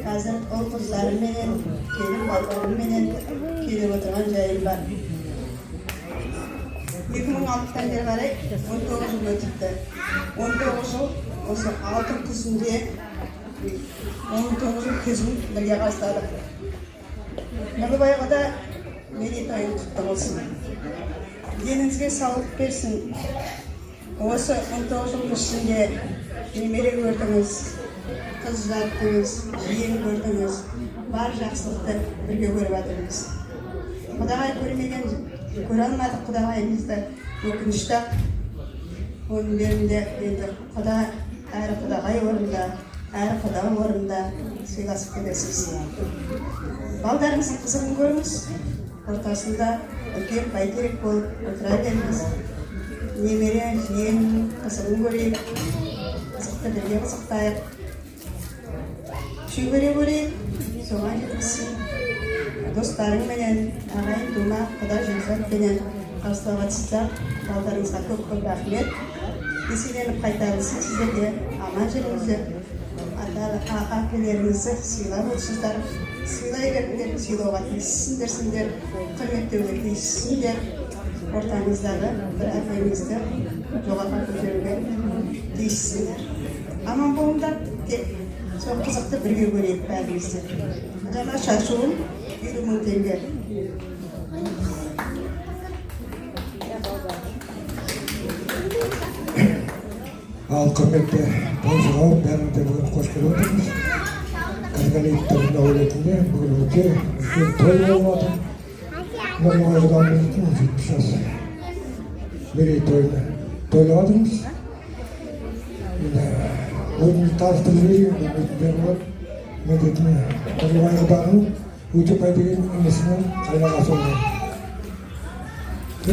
Hazır o kızlarım benim, gelin ballarım benim, gelip oturan jayım var. 2006'dan beri var, 19 yıl ötüptü. 19 yıl, осы алтын күзінде 19 yıl күзін бірге бастадық. Нұрбайға да мерейтойын құтты болсын. Деніңізге саулық берсін. Осы 19 жылдың ішінде немере көрдіңіз, қыз ұзаттыңыз, жиен көрдіңіз, бар жақсылықты бірге көріп жатырмыз. Құдағай көре алмадық құдағайымызды, өкінішті. Оның берінде енді әрі құдағай орында, әрі құда орында сыйласып келесіз. Балдарыңыздың қызығын көріңіз, ортасында үлкен бәйтерек болып отыра беріңіз. Немере, жиен, қызығын көрейік, қызықты бірге қызықтайық. Шүйгере-көрейік, соған жеткізсін. Достарыңменен, ағайын тума, құда жеңсатпенен қарсылауға түссақ, балдарыңызға көп рахмет. Еселеніп қайтарылсын сіздерге, аман жүріңіздер. Әкелеріңізді сыйлап отырсыздар. Сыйлай беріңдер, сыйлауға тиіссіздерсіңдер, құрметтеуге тиіссіздер. Ортаңыздағы бір әкеңізді жоғарыға көтеруге тиіссіздер. Аман болыңдар, тек сол қызықты бірге көрейік бәрімізді. Жаңа шашуым 20.000 теңге. Ал құрметті bonjour, бәріңіз де бүгін қош келіп отырмыз. Казгалиевтердің әулетінде бүгін өте үлкен той болып жатыр. Нұрмұға Жыданымыздың 70 жас мерейтойын тойлап жатырмыз. Өзімізді таныстырып жіберейін, міндетіне Нұрмұға Жыданымның Өтепай деген інісінің қайнағасы болды.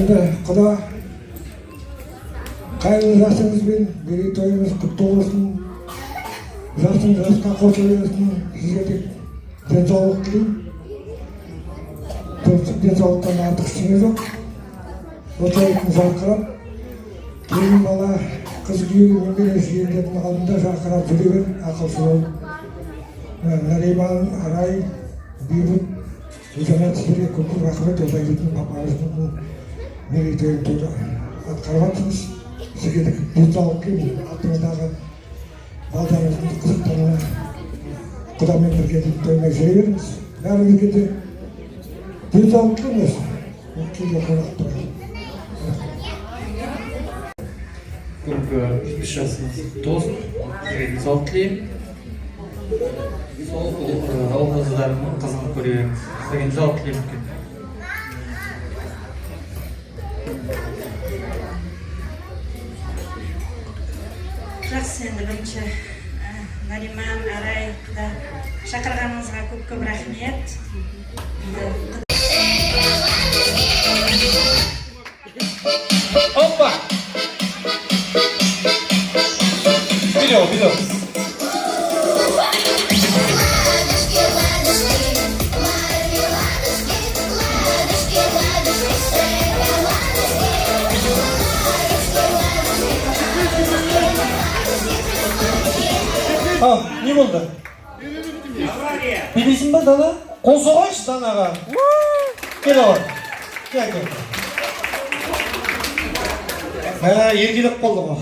Енді құда қайырлы жасыңызбен мерейтойыңыз құтты болсын. Жасыңыз жасқа қосыла берсін. Сізге тек денсаулық тілеймін. Денсаулықтан артық ештеңе жоқ. Отайтын жарқырап, келін бала қыз күйеуі немере жиендердің алдында жарқырап жүре бер, ақылшы бол. Нариман, Арай, Бейбіт, өзімен сіздерге көп рахмет. Отайтын папаңыздың мерейтойын тойды атқарып жатырмыз. Сізге де денсаулық келін, артыңыздағы балдарыңыздың қызықтарына құдамен бірге тоймай жүре беріңіз. Бәріңізге де денсаулық келіңіз. Кейде қонақ тұрады. Бүгінгі 70 жасыңыз дос, денсаулық тілеймін. Сол ауылыңыздарының қызығын көре беріңіз. Сізге денсаулық тілеймін. Жақсы, енді бірінші Нариман, Арай, шақырғаныңызға көп рахмет. Опа! Видео. Не болды? Білесің ба, Дана? Қол соғайшы Данаға. Кел ауыр. Кел. Ергелеп қолды ғой.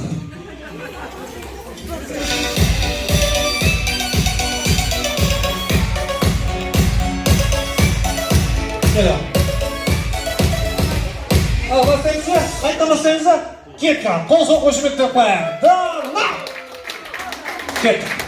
Кел ауыр. Ал, бастаймызға? Қайта бастаймызға? Кетка, қол соқ қошыметтен қояйын. Дана! Кетка.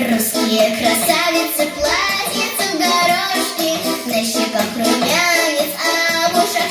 Русские красавицы, платьица в горошке, на щеках румянец, а в ушах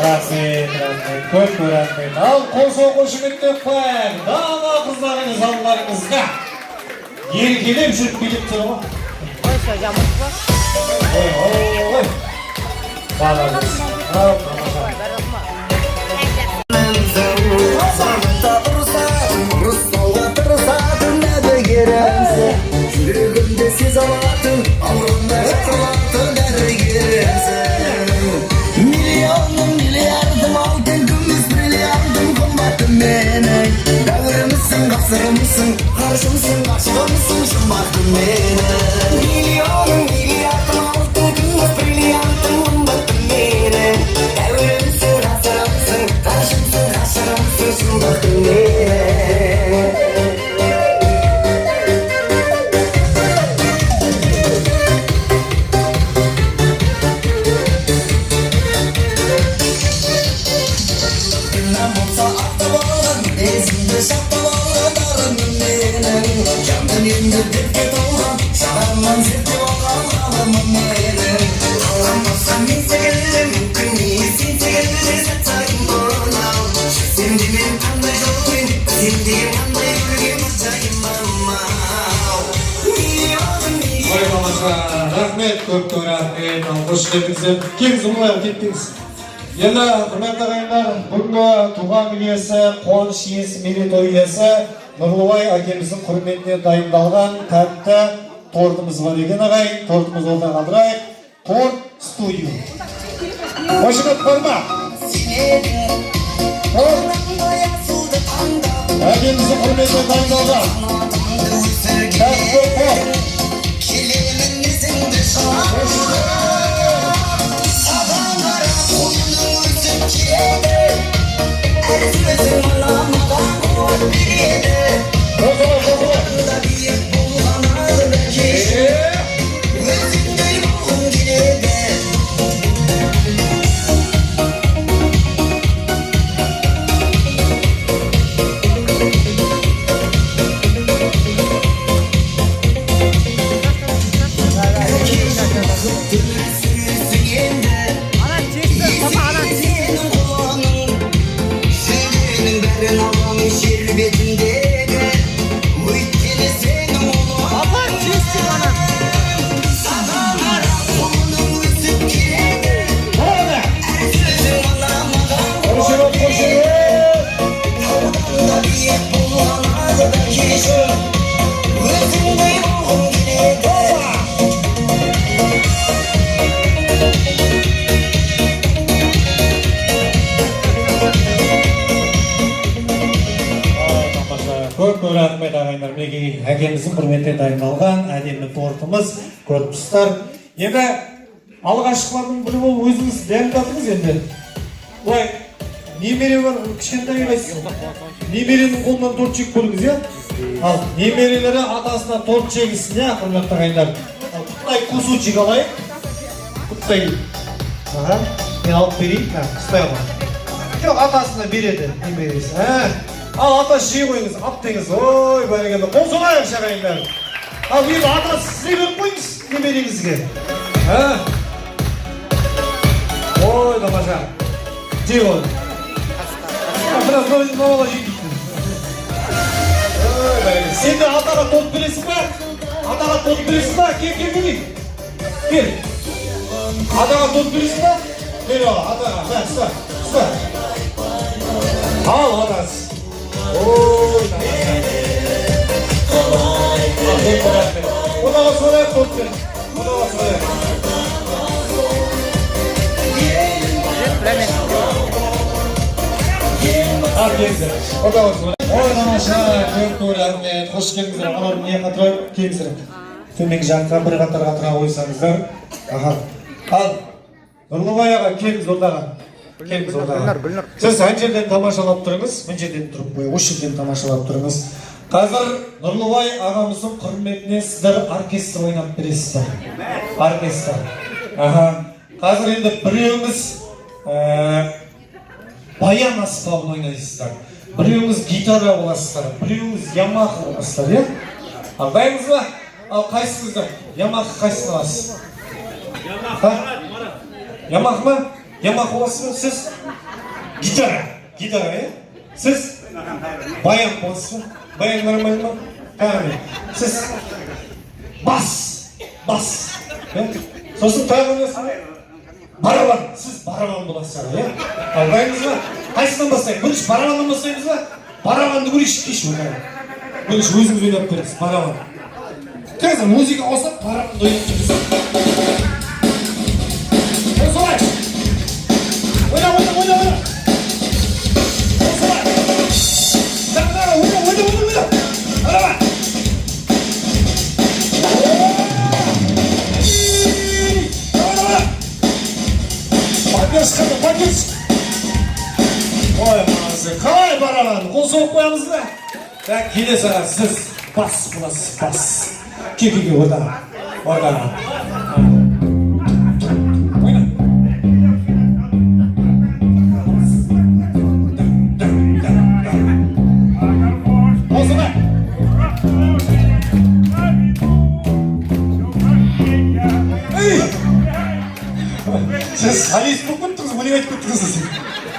Рахмет, көп рахмет. Ал қол қошеметтеп қояйық. Дана қыздарыңыз алдарыңызға. Еркелеп жүріп билеп тұр ғой. Ой. Балаңыз. Жүрегімде сез алатын, ауырымда жаталатын дәрігерімсің. Миллионым, миллиардым, алтын күміс бриллиантым қымбатым менің. Дәуірімсің, ғасырымсың, ғарышымсың, ғашығымсың, жұмбақтым менің. Миллионым, миллиардым, алтын күміс бриллиантым қымбатым менің. Дәуірімсің, ғасырымсың, ғарышымсың, ғашығымсың, жұмбақтым менің. Рахмет, көп рахмет. Қош келдіңіздер. Келіңіз, ұмылайық, кеттіңіз. Енді, құрметті ағайындар, бүгінгі туған күн иесі, қуаныш иесі, мерейтой иесі Нұрлыбай әкеміздің құрметіне дайындалған тәтті тортымыз бар екен ағай. Тортымыз орта қалдырайық. Торт студио. Қошемет бар ма? Әкеміздің құрметіне дайындалған тәтті торт. Рахмет ағайындар, мінекей әкеміздің құрметіне дайындалған әдемі тортымыз, көріп тұрсыздар. Енді алғашқылардың бірі болып өзіңіз дайындадыңыз енді. Былай, немере бар, кішкентай қайсыз. Немеренің қолынан торт жеп көріңіз, иә? Ал немерелері атасына торт жегізсін, иә, құрметті ағайындар. Құттай кусочек алайық. Құттай. Мен алып берейін, құттай алайық. Жоқ, атасына береді немересі. Ал атасы жей қойыңыз, аптыңыз, ой, бәрекелді, қол соғайық шағайындар. Ал енді атасы сізге беріп қойыңыз, немереңізге. Ой, тамаша. Жей қойыңыз. Біраз бала жейдейсің. Ой, бәрекелді. Сен де атаға торт бересің ба? Атаға торт бересің ба? Кел, кел. Атаға торт бересің ба? Бер атаға, ұста. Ал атасы. Ой, Одаға сорайық, торттен. Одаға сорайық. Ал келіңіздер. Одаға сорайық. Ой, тамаша, көп рахмет. Қош келіңіздер. Ағаларым не қатырайық? Келіңіздер. Төменгі жаққа бір қатарға қойсаңыздар. Ал, Нұрлыбай аға, келіңіз ордаға. Сіз ән жерден тамашалап тұрыңыз, мін жерден тұрып қой, осы жерден тамашалап тұрыңыз. Қазір Нұрлыбай ағамыздың құрметіне сіздер оркестр ойнап бересіздер. Оркестр. Қазір енді біреуіңіз баян аспабын ойнайсыздар, біреуіңіз гитара боласыздар, біреуіңіз ямаха боласыздар, иә? Дайынсыз ба? Ал қайсыңыздар? Ямах қайсысын аласыз? Ямах ма? Ямах оласыз ба? Сіз? Гитара, е? Сіз? Баян боласыз ба? Баян нормально ма? Тағы. Сіз? Бас. Сосын тағы оласыз ба? Барабан. Сіз барабан боласыз ба? Ал дайыныз ба? Қайсынан бастайық? Бірінші барабаннан бастаймыз ба? Барабанды көрейікші дейші өңір. Бірінші өзіңіз ойлап көріңіз, барабан. Қазір музыка қосып, барабанды ойнап жүріңіз. Осылай! Ойна! Осылай! Ойна! Барабан! Поддержка! Ой, маңызы, қалай барабан? Қол соғып қоямыз ба? Так, келе саған, сіз бас боласыз, бас. Ке, ортаға. Ойна. Осылай. Сіз солист болып көттіңіз, өлең айтып көттіңіз.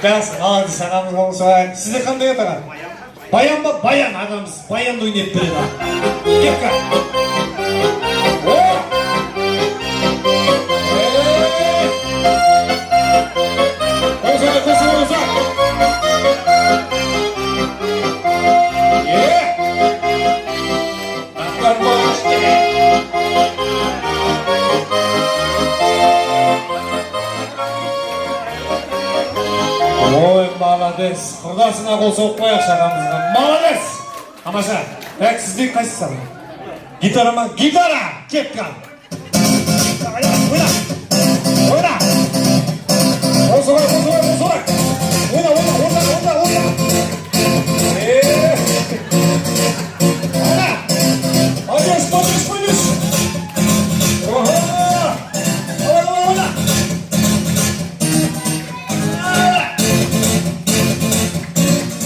Жақсы, алады сағамыз болса. Сізде қандай ат аға? Баян ба? Баян ағамыз. Баянды ойнап береді. Кепка. Қосылай. Ақтар болаш керек. Ой, молодец. Құрдасына қол соғып қояқ шағамызға. Молодец! Тамаша. Так, сізде қайсысы? Гитара ма? Гитара! Кепка! Ойна! Қосылай! Ойна! Ойна!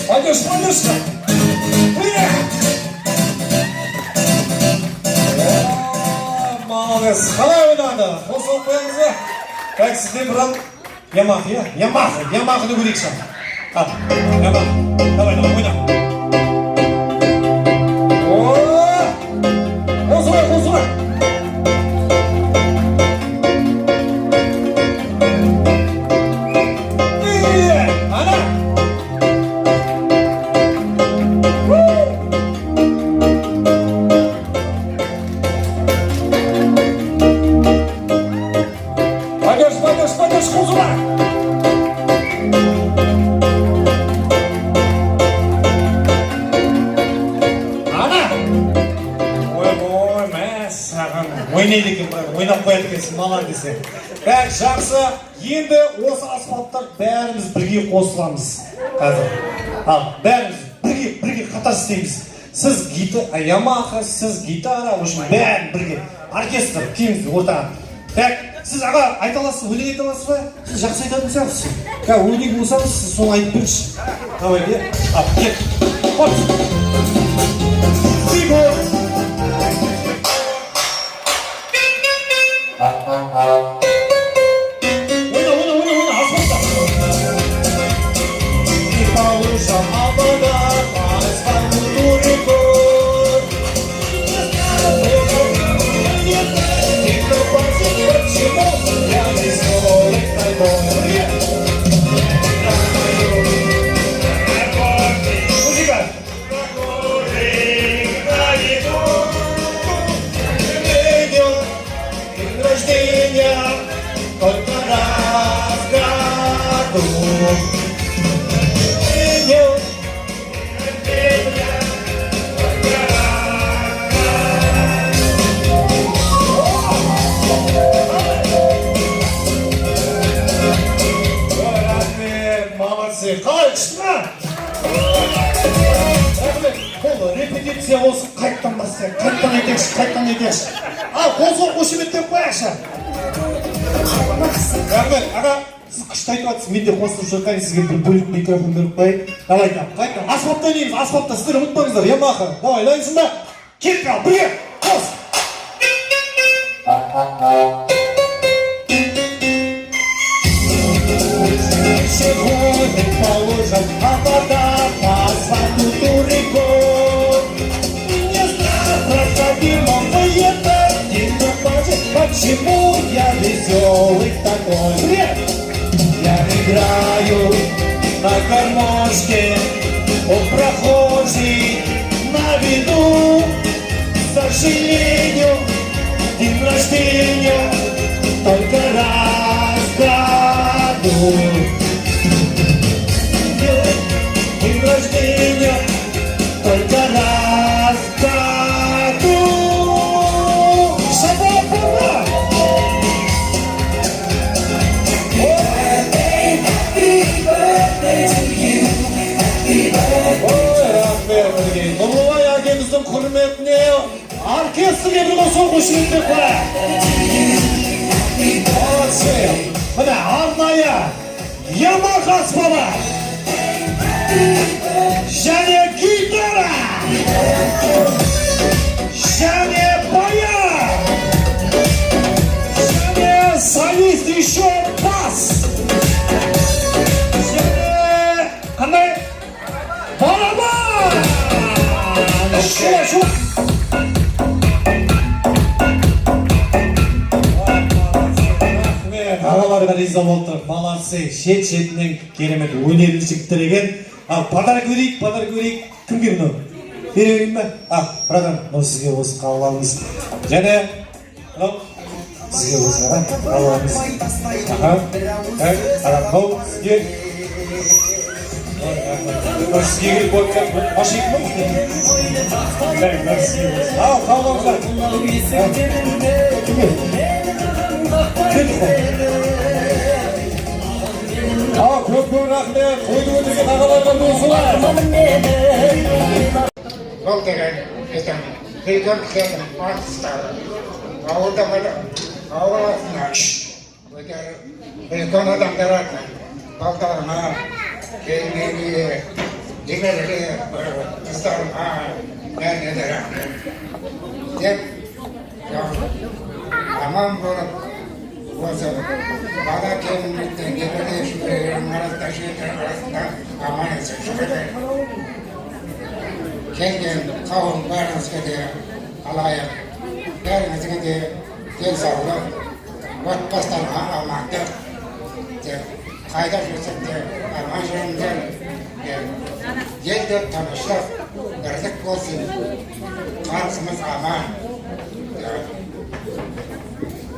Пойдешь! Ойна! Пойдешь! Молодец! Қалай ойнады? Қосылып қоямыз ба? Так, сізде біран Ямах, иә? Ямахыны көрейікші. Ямах. Давай, ойна. Қосылай. Пойдешь, қосылай. Ойнайды екен, ойнап қояды екенсің, маған десе. Бәк жақсы, енді осы аспалттар бәріміз бірге қосыламыз. Қазір. Бәріміз бірге қатар істейміз. Сіз Ямаха, сіз гитара, бәрін бірге. Оркестр, кеміз ортаға. Так, сіз аға айта аласыз, өлең айта аласыз ба? Сіз жақсы айтатын сияқтысыз. Өлең болсаңыз, сіз соны айтып беріңізші. Давай, кет. Қос. Сиго. Ойна, аспапта. И получам абада, парыстан культурикор. Я не столик тайбой. Музыка. День рождения только раз в году. Қалай күшті ма? Бұл репетиция болсын, қайттан бастайық, қайттан етекші. Ал, қол қошеметтен қояқшы. Рахмет, аға, сіз күшті айтып атсыз, мен де қосылып жатқайын, сізге бір бөлік микрофон беріп қойып. Давай, қайттан, аспапта ойнаймыз, аспапта, сіздер ұмытпаңыздар, Ямаха. Давай, дайынсың ба? Кет қал, бірге, қос. Пешеходы положат, а вода по асфальту реку. Не знаю, проходимо военный день на базе. Почему я веселый такой? Привет! Я играю на гармошке, у прохожий на виду. К сожалению, день рождения только раз в году. День рождения только раз в году. Шабба-баба! Нұрлыбай әкеміздің құрметіне оркестрге бір қосу қошеметтеп қоя. Міне арнайы Ямаха аспабы және гитара және баян және солист еще бас және қандай барабан. Шула. Ағаларға риза болдық, молодцы, шет-шетінен керемет өнерлі жігіттер екен. Ал подарок берейік. Кімге мынау? Бере берейін бе? Братан, мынау сізге осы қалаларыңыз. Және мынау сізге осы қалаларыңыз. Мынау сізге. Сізге келіп қойып, машин ма? Ал, қалғанға. Кімге? Көп рахмет, қойды өтеге ағаларға болсылар. Бұл деген біздің үлкен кісінің артыстары. Ауылда ауыл артына үлкен адамдар артына балдарына, келмеге, демелге, қыздарына бәріне де рахмет. Деп аман болып осы бала келінметтен келіне шүберінің арасында жетінің арасында аман есен шүберді. Келген қауым бәріңізге де алайық. Бәріңізге де денсаулық, отбасыларға амандық. Қайда жүрсек те аман жүріңдер. Елді тыныштық, бірлік болсын. Халқымыз аман.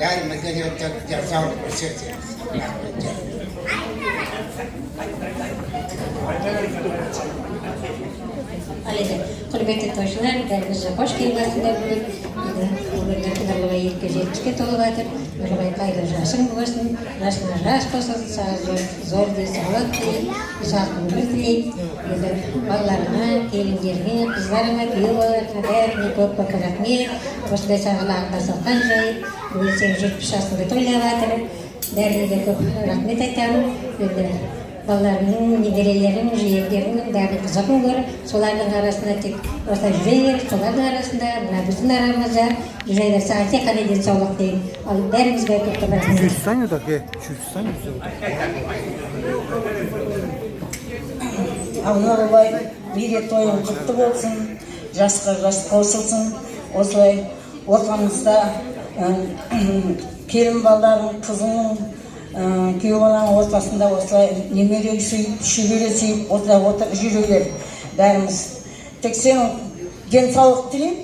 Бәрімізге де өтіп денсаулық көрсетеміз. Құрметті тойшылар, бәріміз қош келгенсіңдер бүгін. Бүгін Нұрлыбай 2-7-ке толып жатыр. Нұрлыбай қайда жасың болсын, жасына жас қосылсын, саған зор денсаулық тілеймін, ұзақ өмір тілеймін. Балаларыңа, келіндеріңе, қыздарыңа, күйеу балаларыңа бәріне көп рахмет. Осындай сағалағында сатқан жайып, бүгін сен 70 жасыңды тойлап жатыр. Бәріне де көп рахмет айтамын. Балаларының, немерелерінің, жиендерінің бәрін қызығын көріп, солардың арасында тек осылай жүре беріп, солардың арасында, мына біздің арамызда жүре берсе, саған тек қана денсаулық деймін. Ал бәрімізге көп рахмет. Чуть встань так, чуть встань. Ал Нұрлыбай мерейтойың құтты болсын, жасқа жас қосылсын. Осылай ортамызда келін балалардың, қызының, күйеу баланың ортасында осылай немере сүйіп, шөбере сүйіп, осылай отырып жүрелер бәріміз. Тек сенің денсаулық тілеймін,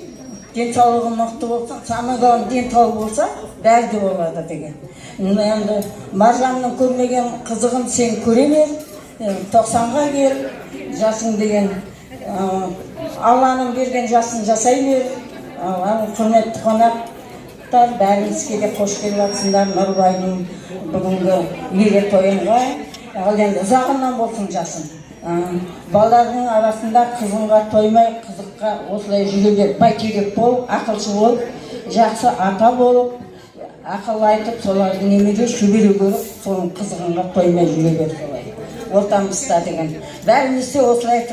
денсаулығың мықты болсын, самыған денсаулық болса, бәрі де болады деген. Енді Маржанның көрмеген қызығын сен көре бер, 90-ға кел, жасың деген Алланың берген жасын жасай бер. Құрметті қонақтар, бәріңізге де қош келіп жатсыңдар Нұрбайдың бүгінгі мерейтойынға. Ал енді ұзағынан болсын жасың. Балалардың арасында қызыңға тоймай, қызыққа осылай жүре бер, бәйтерек болып, ақылшы болып, жақсы ата болып, ақыл айтып, солардың немере шөбере көріп, соның қызығынға тоймай жүре бер солай. Ортамызда деген. Бәріміз де осылай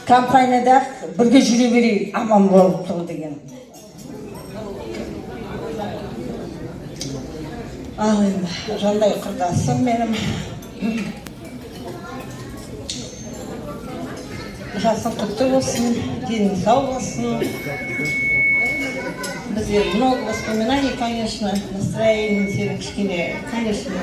компанияда бірге жүре берейік, аман болып тұр деген. Ал енді жандай құрдасым менің. Жасың құтты болсын, денің сау болсын. Бізде много воспоминаний, конечно, настроение сенің кішкене, конечно.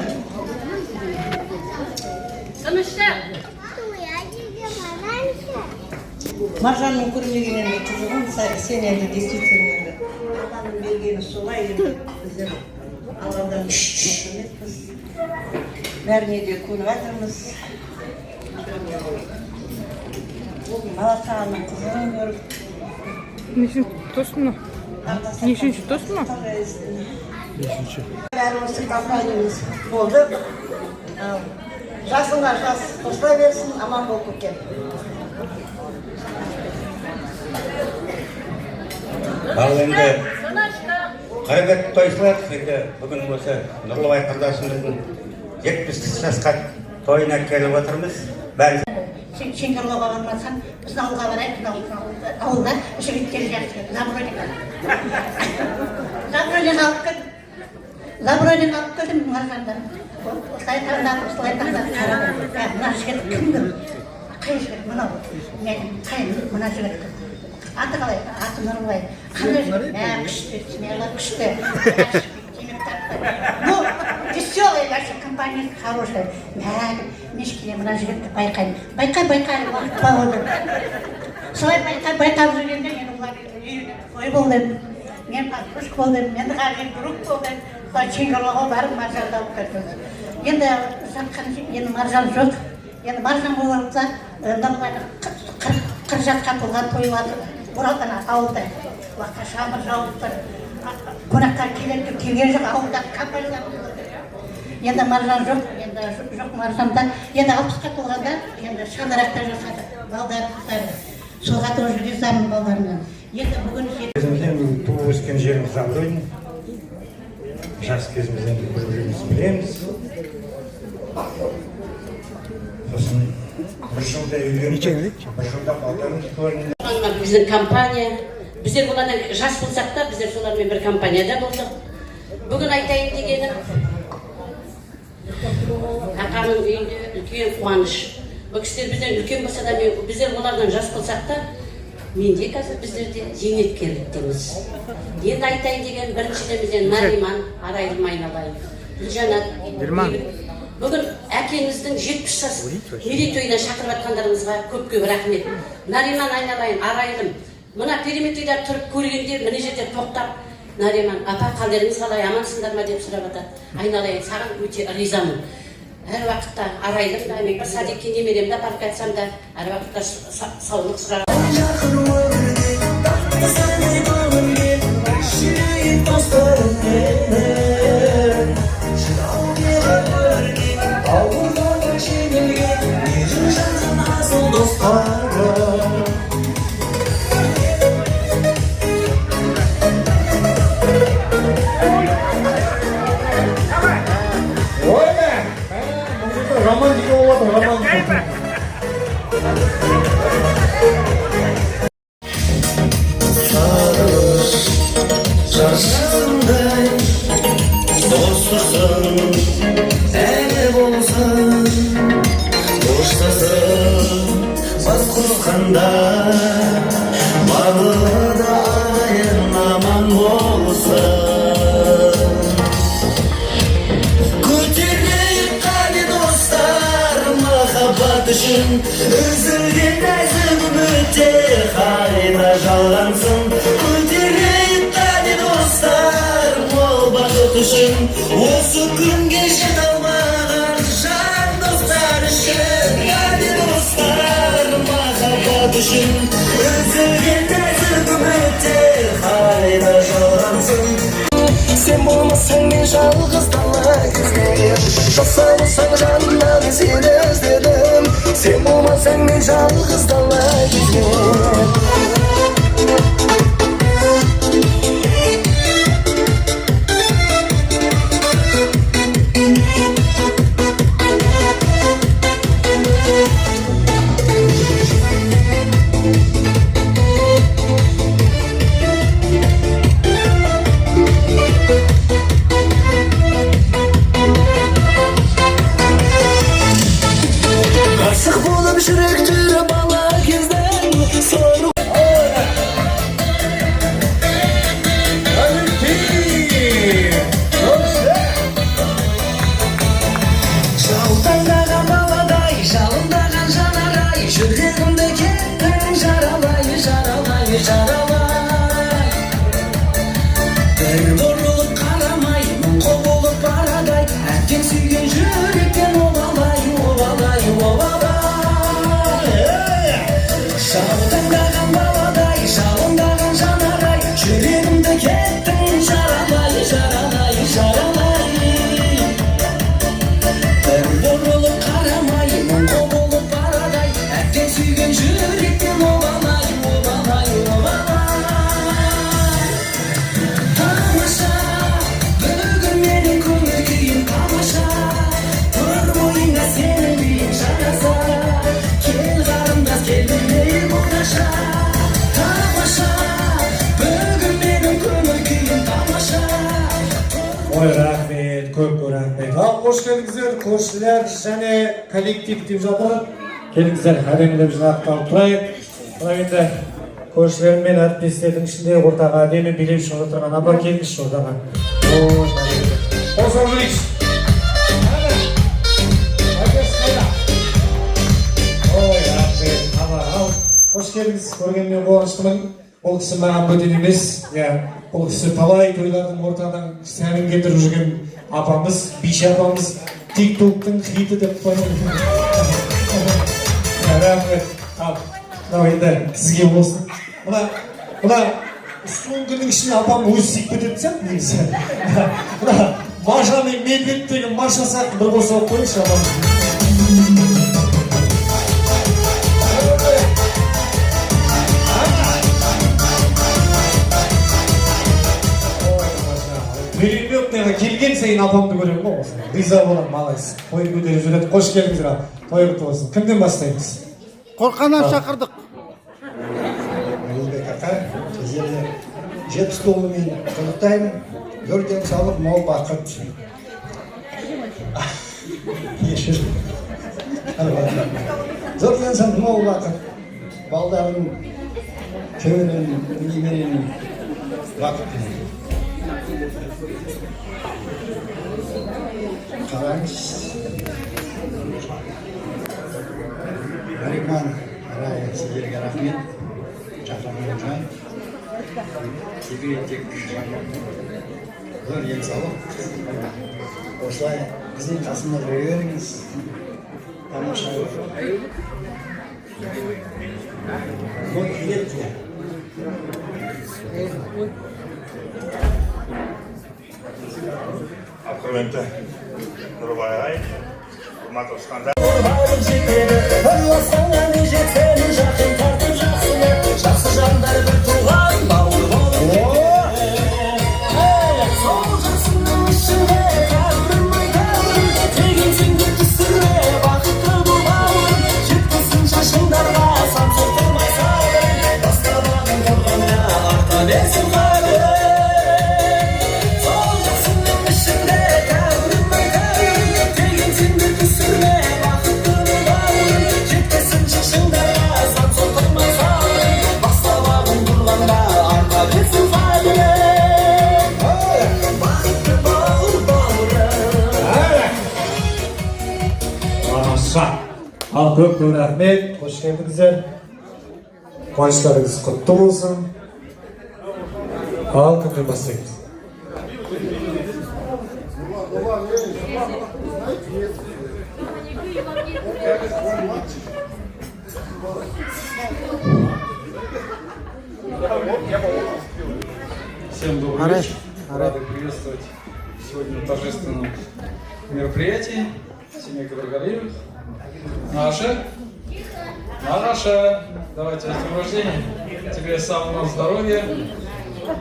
Маржанның көрмеген енді қызығын, сен енді действительно енді Алланың бергені солай енді біздер Алладан өтінеміз. Бәріне де көніп жатырмыз. Баласағанның қызығын көріп. Нешінші тосын мына? Нешінші тосын мына? Нешінші. Бәріміздің компаниямыз болды. Жасыңа жас қосыла берсін, аман болып көкен. Ал енді қайрат тойшылар енді бүгін осы Нұрлыбай құрдасымыздың 70 жасқа тойына келіп отырмыз. Шеңгірлауға бармасам, біз ауылға барайық, ауылда жігіттер жақсы, Забродин алып келдім Маржандан. Осылай таңдап қарадым. Мына жігіт кімдір? Қай жігіт мынау? Мен қайын мына жігіт. Аты қалай? Аты Нұрлыбай. Қандай жігіт? Күшті, смелый, күшті. Ну, веселый, наша компания хорошая. Мешкене мына жігітті байқаймын. Байқай, уақыт болады. Солай байқап жүргенде мен олар ой болдым. Мен подружка болдым, мен ғажет друг болдым. Солай Шеңгірлауға барып Маржанды алып келдім. Енді жатқан енді Маржан жоқ. Енді Маржан болғанда Нұрлыбайдың 40 жасқа толған тойлады. Оралдан ауылда. Уақытта шамыр жауып тұр. Қонақтар келген жоқ, ауылда компаниялар болды. Енді Маржан жоқ, енді жоқ Маржанда. Енді 60-қа толғанда енді шаңырақта жасады. Балдары, қыздары. Солға тоже ризамын балдарынан. Енді бүгін Кезімізден туып өскен жеріміз Забродин. Жас кезімізден бір-бірімізді білеміз. Сосын бір жылда үйленіп, бір жылда балдарымыз көрінді. Біздің компания, біздер олардан жас болсақ та, біздер солармен бір компанияда болдық. Бүгін айтайын дегенім, ақаның үйінде үлкен қуаныш. Бұл кісілер бізден үлкен болса да, біздер олардан жас болсақ та, менде қазір біздерде зейнеткерліктеміз. Енді айтайын деген біріншіден Нариман, арайлым айналайын. Гүлжанат, бүгін әкеңіздің 70 жас мерейтойына шақырып жатқандарыңызға көп рахмет. Нариман айналайын, арайлым. Мына периметрде тұрып көргенде мына жерде тоқтап, Нариман, апа қалдарыңыз қалай, амансыңдар ма деп сұрап жатыр. Айналайын, саған өте ризамын. Әр уақытта арайлым да, мен бір садикке немеремді апарып айтсам да, әр уақытта саулық сұрап. Романтика болады, романтика. Жаршындай достырсын, әлі болсын, қоштасып бас қосқанда, барлығы да ағайын аман болсын. Көтермейік қане достар, махаббат үшін үзілген нәзік үміттер қайта жалғансын. Көтермейік қане достар, мол бақыт үшін осы күнге жете алмаған жан достар үшін. Қане достар, махаббат үшін үзілген нәзік үміттер қайта жалғансын. Sen болмасаң мен жалғыз дала кездем, жасалсаң жанымнан сені іздедім. Sen болмасаң мен жалғыз дала кездем. жүректер бала кезден сор. Жаутаңдаған баладай, жалындаған жанарай, жүрегімді кеттің жаралай, жаралай, жаралай. Бір бұрылып қарамай, мұңқы болып барадай, әттен сүйген жүректен обалай, обалай, обалай. Жаутаңдаған баладай, жалындаған жанарай, жүрегімді кеттің жаралай, жаралай, жаралай. Бір бұрылып қарамай, мұңқы болып барадай, әттен сүйген жүректен обалай, обалай, обалай. Тамаша, бүгін менің көңіл күйім тамаша, бір бойыңа сенің биің жараса, кел қарындас кел билейік оңаша. Тамаша, бүгін менің көңіл күйім тамаша. Ой, рахмет, көп рахмет. Ал қош келдіңіздер, көршілер және коллектив деп жатыр. Келіңіздер, әдемілеп жинақталып тұрайық. Мына енді көршілерім мен әріптестердің ішінде ортаға әдемі билеп шығып отырған апа келіңізші ортаға. Қос орнайықшы. Ой, рахмет, аға, ал қош келдіңіз, көргенмен қуаныштымын. Бұл кісі маған бөтен емес, бұл кісі талай тойлардың ортадан сәнін кетіріп жүрген апамыз, биші апамыз, тик-токтың хиті деп қойып. Рахмет. Ал, мынау енді сізге болсын. Мына соңғы күннің ішінде апам өзі сүйіп кететін сияқты негізі. Мына Маша мен Медведь деген Маша сияқты бір қоса алып қойыңызшы апам. Үйленбеуіктегі келген сайын апамды көремін ғой осыны. Риза боламын, малайсыз. Той көтеріп жүреді. Қош келдіңіздер ал. Той құтты болсын. Кімден бастаймыз? Қорқаннан шақырдық. Әлібек ақа, сіздерді 70 толымен құттықтаймын. Зор денсаулық, мол бақыт. Кешір. Зор денсаулық, мол бақыт. Балдарының көңілін, немеренің бақытын. Қараңыз. Нарикман, сіздерге рахмет. Жақырмын. Сізге тек зор денсаулық. Осылай біздің қасымда жүре беріңіз. Тамаша. Ой, келеді. Құрметті Нұрбай ағай, құрметті ұстаздар. Жақсы жандар бір туған бауыр болып. Сол жақсының ішінде кәдімай кәдім, деген сенде түсіре бақытты болауын. Жеткізсін шашыңдарға сан соқтырмай сабыр, бастабағын қорғанда арта берсін қадір. Сол жақсының ішінде кәдімай кәдім, деген сенде түсіре бақытты болауын. Жеткізсін шашыңдарға сан соқтырмай сабыр, бастабағын қорғанда арта берсін қадір. Бақытты бауыр бауырым. Тамаша. Ал көп рахмет. Қош келдіңіздер. Қуаныштарыңыз құтты болсын. Ал кімден бастаймыз? Всем добрый вечер. Рады приветствовать сегодня на торжественном мероприятии. Семейка Драгалиевых. Наша, давайте с днем рождения. Тебе самого здоровья,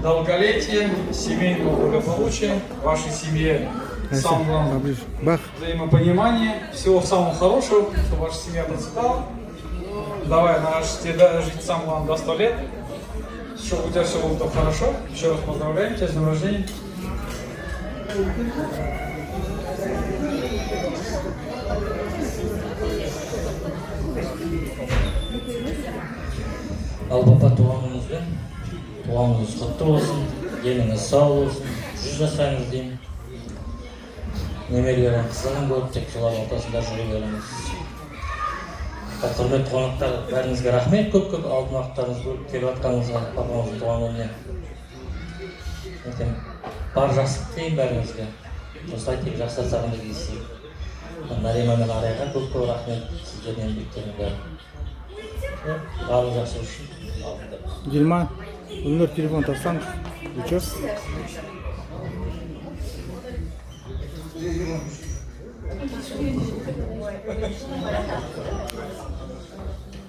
долголетия, семейного благополучия, вашей семье самое главное взаимопонимания, всего самого хорошего, чтобы ваша семья процветала. Давай, тебе жить самое главное до 100 лет. Чтобы у тебя все было так хорошо. Еще раз поздравляем тебя с днем рождения. Ал папа туғаныңызбен, туғаныңыз құтты болсын, деніңіз сау болсын, 100 жасаңыз деймін. Немерелерін қызығын көріп, тек солардың ортасында жүре беріңіз. Құрметті қонақтар, бәріңізге рахмет, көп-көп алтын уақыттарыңызды бөліп келіп жатқаныңызға, папамыздың туған күніне. Бар жақсылық тілеймін бәріңізге. Осылай тек жақсы сағынды кездесейік. Нарима мен Арайға көп-көп рахмет, сіздердің еңбектерің бәрі. Барлық жақсы үшін. Гельман, номер телефон тапсаңыз. Учет.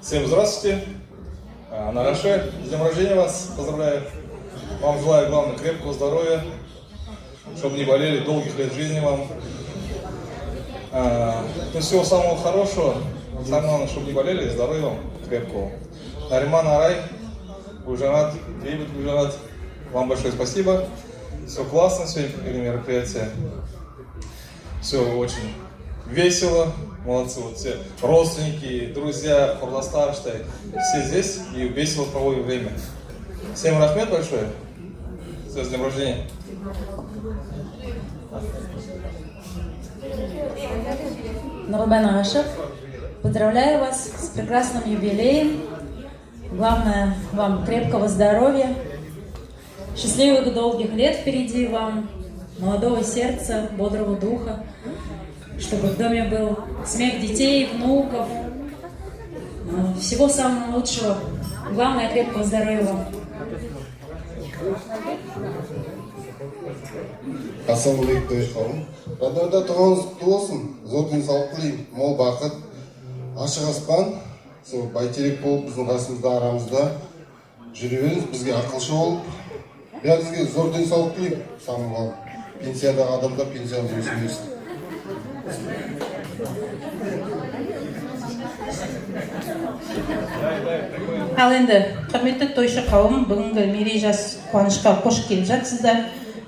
Всем здравствуйте. Нагаше, с днем рождения вас поздравляю. Вам желаю, главное, крепкого здоровья, чтобы не болели, долгих лет жизни вам. Всего самого хорошего. Самое главное, чтобы не болели, здоровья вам крепкого. Нариман, Арай, Гульжанат, Бейбут Гульжанат, вам большое спасибо. Все классно сегодня мероприятие. Все очень весело. Молодцы, вот все родственники, друзья, Хурластарштай, все здесь и весело проводим время. Всем рахмет большое. Все, с днем рождения. Нурбан Агашев, поздравляю вас с прекрасным юбилеем. Главное, вам крепкого здоровья, счастливых долгих лет впереди вам, молодого сердца, бодрого духа, чтобы в доме был смех детей, внуков, всего самого лучшего. Главное, крепкого здоровья вам. Ассалаумалейкум, товарищ қауым. Радиода тұрғаныңыз құтты болсын, зор денсаулық тілеймін, мол бақыт, ашық аспан, сол бәйтерек болып біздің қасымызда, арамызда жүре беріңіз, бізге ақылшы болып, бәріңізге зор денсаулық тілеймін, самғал. Пенсиядағы адамдар пенсияны өсе берсін. Ал енді, құрметті тойшы қауым, бүгінгі мерей жас қуанышқа қош келіп жатсыздар.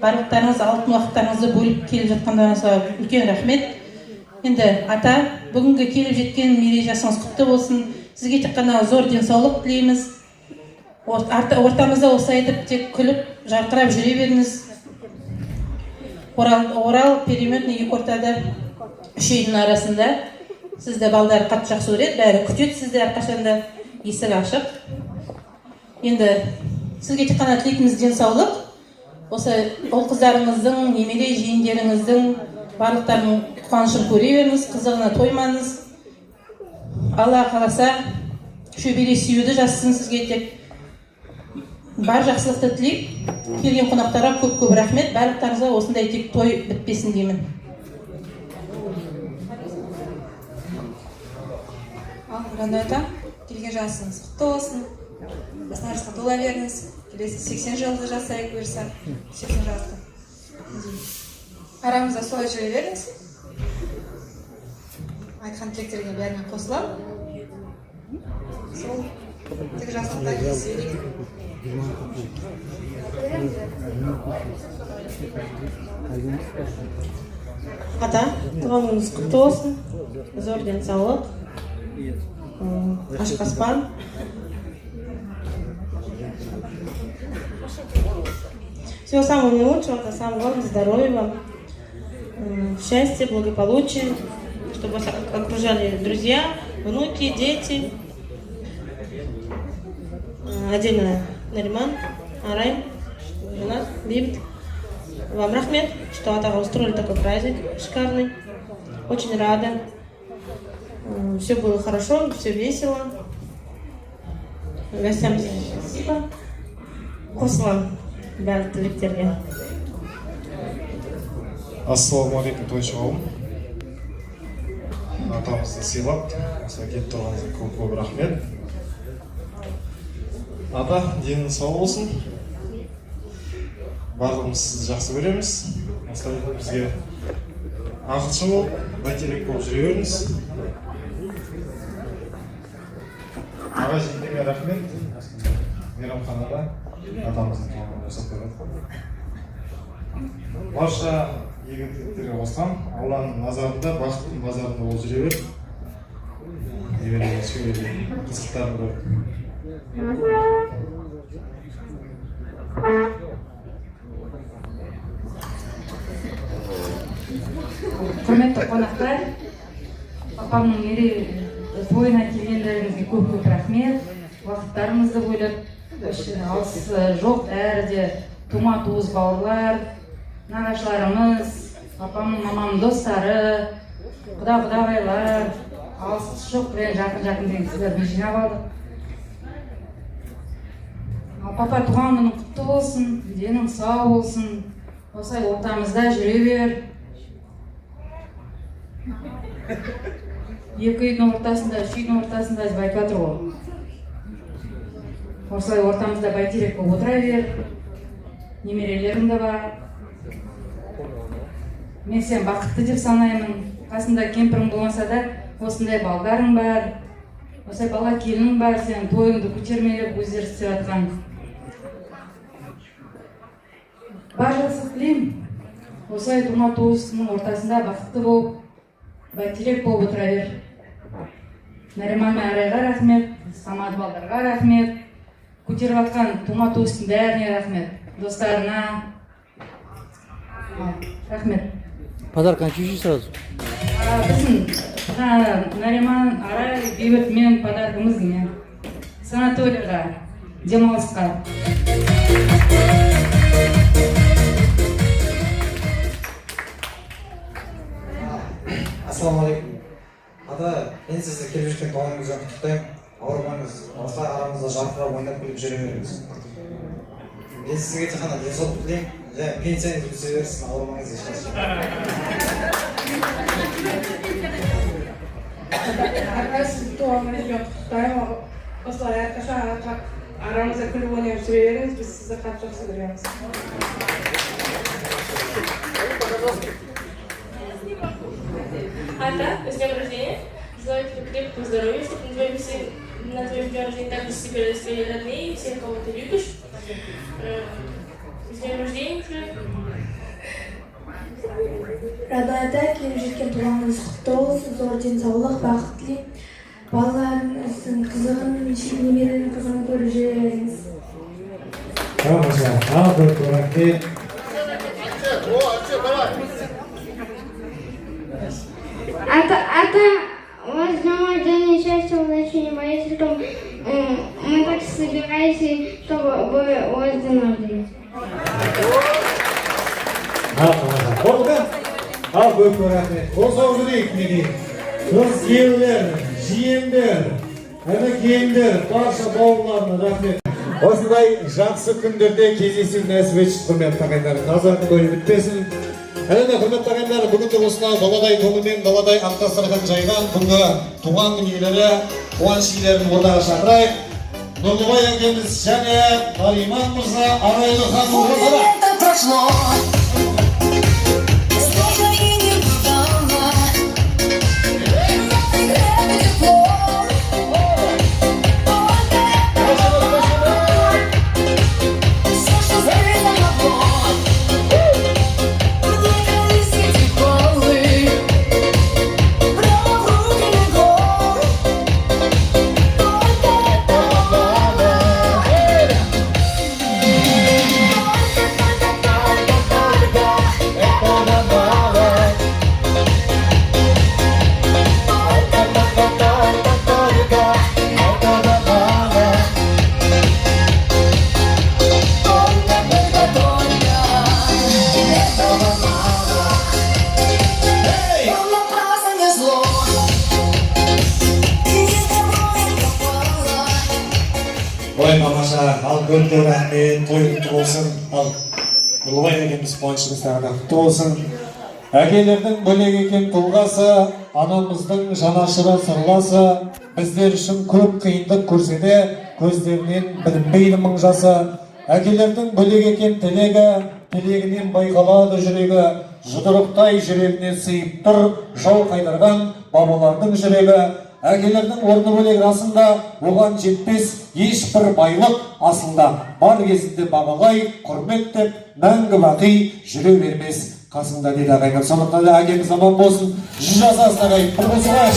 Барлықтарыңыз алтын уақыттарыңызды бөліп келіп жатқандарыңызға үлкен рахмет. Енді ата, бүгінгі келіп жеткен мерей жасыңыз құтты болсын. Сізге тек қана зор денсаулық тілейміз. Ортамызда осы айтып тек күліп, жарқырап жүре беріңіз. Орал переметный екі ортада үш үйдің арасында. Сізді балдар қатты жақсы көреді, бәрі күтеді сізді әрқашанда, есік ашық. Енді сізге тек қана тілейтініміз денсаулық. Осы ұл қыздарыңыздың, немере жиендеріңіздің барлықтарының қуанышын көре беріңіз, қызығына тоймаңыз. Алла қаласа шөбере сүюді жазсын сізге тек. Бар жақсылықты тілейіп, келген қонақтарға көп-көп рахмет. Барлықтарыңызға осындай тек той бітпесін деймін. Рандайта, келген жасыңыз құтты болсын. Басыңызға тола беріңіз. Келесі 80 жылды жасайық бұйырса, 80 жасты. Арамызда солай жүре беріңіз. Айтқан тілектерге бәріне қосылам. Сол тек жасылықта кездесейік. Ата, туған күніңіз құтты болсын. Зор денсаулық. Ашық аспан. Всего самого наилучшего, самого главного здоровья вам, счастья, благополучия, чтобы вас окружали друзья, внуки, дети. Отдельно Нариман, Арай, Жанат, Бибит. Вам рахмет, что Атаға устроили такой праздник шикарный. Очень рада. Все было хорошо, все весело. Гостям спасибо. Қосылам бәрі тілектерге. Ассалаумалейкум, тойшы қауым. Атамызды сыйлап, осылай келіп тұрғаныңызға көп-көп рахмет. Ата, деніңіз сау болсын. Барлығымыз сізді жақсы көреміз. Осылай бізге ақылшы болып, бәйтерек болып жүре беріңіз. Аға жеңгеме рахмет. Мейрамханада атамыздың туғанын жасап берді. Барша егіншіліктерге қосқан, Алланың назарында, бақыттың базарында болып жүре бер. Немерелеріңіз шөбере қызықтарын көріп. Құрметті қонақтар, папамның тойына келгендеріңізге көп рахмет. Уақыттарыңызды бөліп, алыс жоқ әрі де тума-туыс бауырлар, нағашыларымыз, папамның мамамның достары, құда-құдағайлар, алыс жоқ білен жақын деген сіздерді жинап алдық. Папа туған күнің құтты болсын, денің сау болсын, осылай ортамызда жүре бер. Екі үйдің ортасында, үш үйдің ортасында деп айтып жатыр ғой. Осылай ортамызда бәйтерек болып отыра бер. Немерелерің де бар. Мен сен бақытты деп санаймын. Қасында кемпірің болмаса да, осындай балдарың бар. Осылай бала келінің бар, сен тойыңды көтермелеп өздері істеп жатқан. Бар жақсылық тілеймін. Осылай тума-туысының ортасында бақытты болып, бәйтерек болып отыра бер. Нариман Арайға рахмет, Самат балдарға рахмет, көтеріп жатқан тума-туыстың бәріне рахмет, достарына рахмет. Подарканы чуть-чуть сразу. Біздің Нариман Арай, бейбіт мен подаркымыз мен санаторияға, демалысқа. Ассалаумағалейкум. Ата, мен сізді келіп жеткен туғаныңызбен құттықтаймын. Ауырмаңыз, осылай арамызда жарқырап ойнап күліп жүре береміз. Мен сізге тек қана денсаулық тілеймін, және пенсияңыз өсе берсін, ауырмаңыз ешқашан. Ата, сізді туғаныңызбен құттықтаймын. Осылай әрқашан арамызда күліп ойнап жүре беріңіз, біз сізді қатты жақсы көреміз. Ата, с днем рождения. Желаю тебе крепкого здоровья, чтобы на твоем дне рождения также собирались твои родные и всех, кого ты любишь. С днем рождения тебя. Радада келіп жеткен туғаныңыз құтты болсын, зор денсаулық, бақыт тілеймін. Балаларыңыздың қызығын, немерелердің қызығын көріп жүре беріңіз. Тамаша, көп рахмет. Ата, у вас днем рождения, счастья, удачи, не боитесь, что мы так собираемся, чтобы у вас день рождения. Болды? Көп рахмет. Қосау жүрейік неге. Қыз келдер, жиендер, әмекеңдер, барша бауырларына рахмет. Осындай жақсы күндерде кездесу нәсіп етші, құрметті ағайындар. Назардың тойы бітпесін. Әлемде құрметті ағайындар, бүгінгі осынау даладай толымен, даладай ақ дастархан жайған бүгінгі туған күн иелері, қуаныш иелерін ортаға шақырайық. Нұрлыбай әкеміз және Нариман мырза Арайлы ханым ортада. Ой, мамаша, ал көрді рахмет, той құтты болсын, ал Нұрлыбай әкеміз қуанышыңыз тағы құтты болсын. Әкелердің бөлек екен тұлғасы, анамыздың жанашыры сырласы, біздер үшін көп қиындық көрседе, көздерінен білінбейді мың жасы. Әкелердің бөлек екен тілегі, тілегінен байқалады жүрегі, жұдырықтай жүрегіне сыйып тұр, жау қайдарған бабалардың жүрегі. Әкелердің орны бөлек расында, оған жетпес ешбір байлық асында. Бар кезінде бағалай, құрметтеп, мәңгі бақи жүре бермес қасында деді ағайындар. Сондықтан да әкеміз аман болсын, 100 жасасын ағайын, бір қосылайық.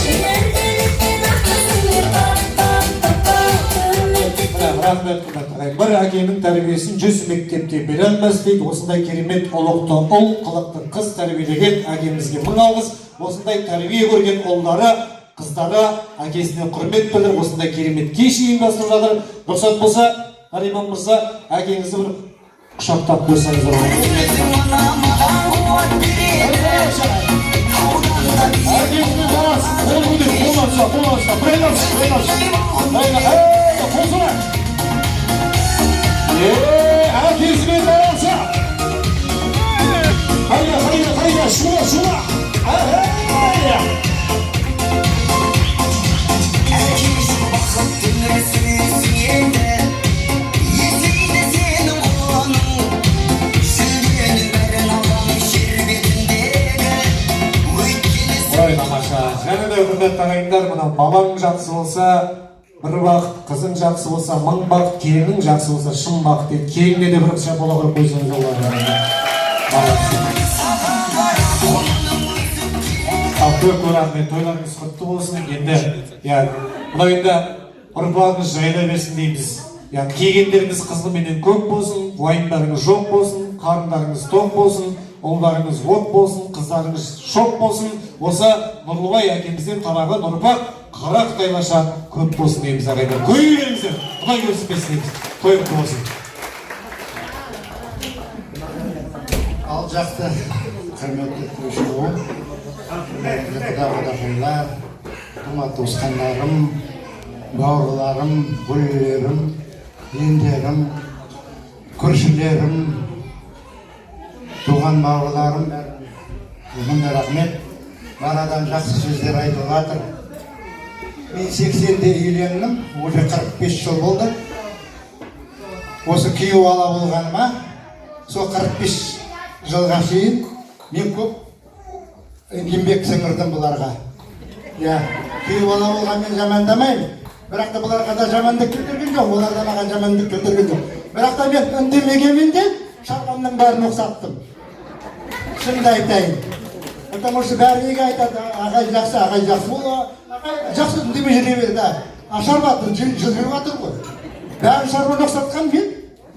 рахмет құрметті. Бір әкенің тәрбиесін 100 мектепте бере алмас дейді. Осындай керемет ұлықты ұл, қылықты қыз тәрбиелеген әкемізге мың алғыс. Осындай тәрбие көрген ұлдары, қыздары әкесіне құрмет білдіріп, осындай керемет кеш ұйымдастырып жатыр. Рұқсат болса, Нариман мырза, әкеңізді бір құшақтап көрсеңіздер. Әкесіне барасыз, қол көтер, қолданса, әкесіне бараса. Қайда, шула. Әкесін бақыттың әсіресін енді, есейді сенің қоланың, сүлгенің бәрін алған жер бетіндегі, өйткені Ой, тамаша. Және де құрметті ағайындар, мына балаң жақсы болса, бір бақыт, қызың жақсы болса, мың бақыт, келінің жақсы болса, шын бақыт дейді. Келінге де бір шапалақ ұрып қойсаңыз олар. Көп рахмет, тойларыңыз құтты болсын. Енді, мына енді ұрпағыңыз жайыла берсін дейміз. Кигендеріңіз қызылменен көк болсын, уайымдарыңыз жоқ болсын, қарындарыңыз тоқ болсын, ұлдарыңыз от болсын, қыздарыңыз шоқ болсын. Осы Нұрлыбай әкемізден тараған ұрпақ қара Қытайлаша көп болсын дейміз ағайындар. Көйіріңіздер, Құдай көрсін берсін дейміз. Той құтты болсын. Ал жақсы, құрметті көшуі, құда-құдағайлар, тума туысқандарым, бауырларым, бөлелерім, ендерім, көршілерім, туған бауырларым, мұнда рахмет. Барадан жақсы сөздер айтып жатыр. Мен 80-де үйлендім, уже 45 жыл болды. Осы күйеу бала болғаныма, сол 45 жылға шейін мен көп еңбек сіңірдім бұларға. Күйеу бала болғанмен жамандамаймын. Бірақ та бұларға да жамандық келтірген жоқ, олар да маған жамандық келтірген жоқ. Бірақ та мен үндемегенмен де шалғанның бәрін ұқсаттым. Шынымды айтайын. Потому что бәрі неге айтады, ағай жақсы бол, жақсы үндеме жүре берді. Шарбаты жүріп жатыр ғой. Бәрі шарбаны ұқсатқан мен,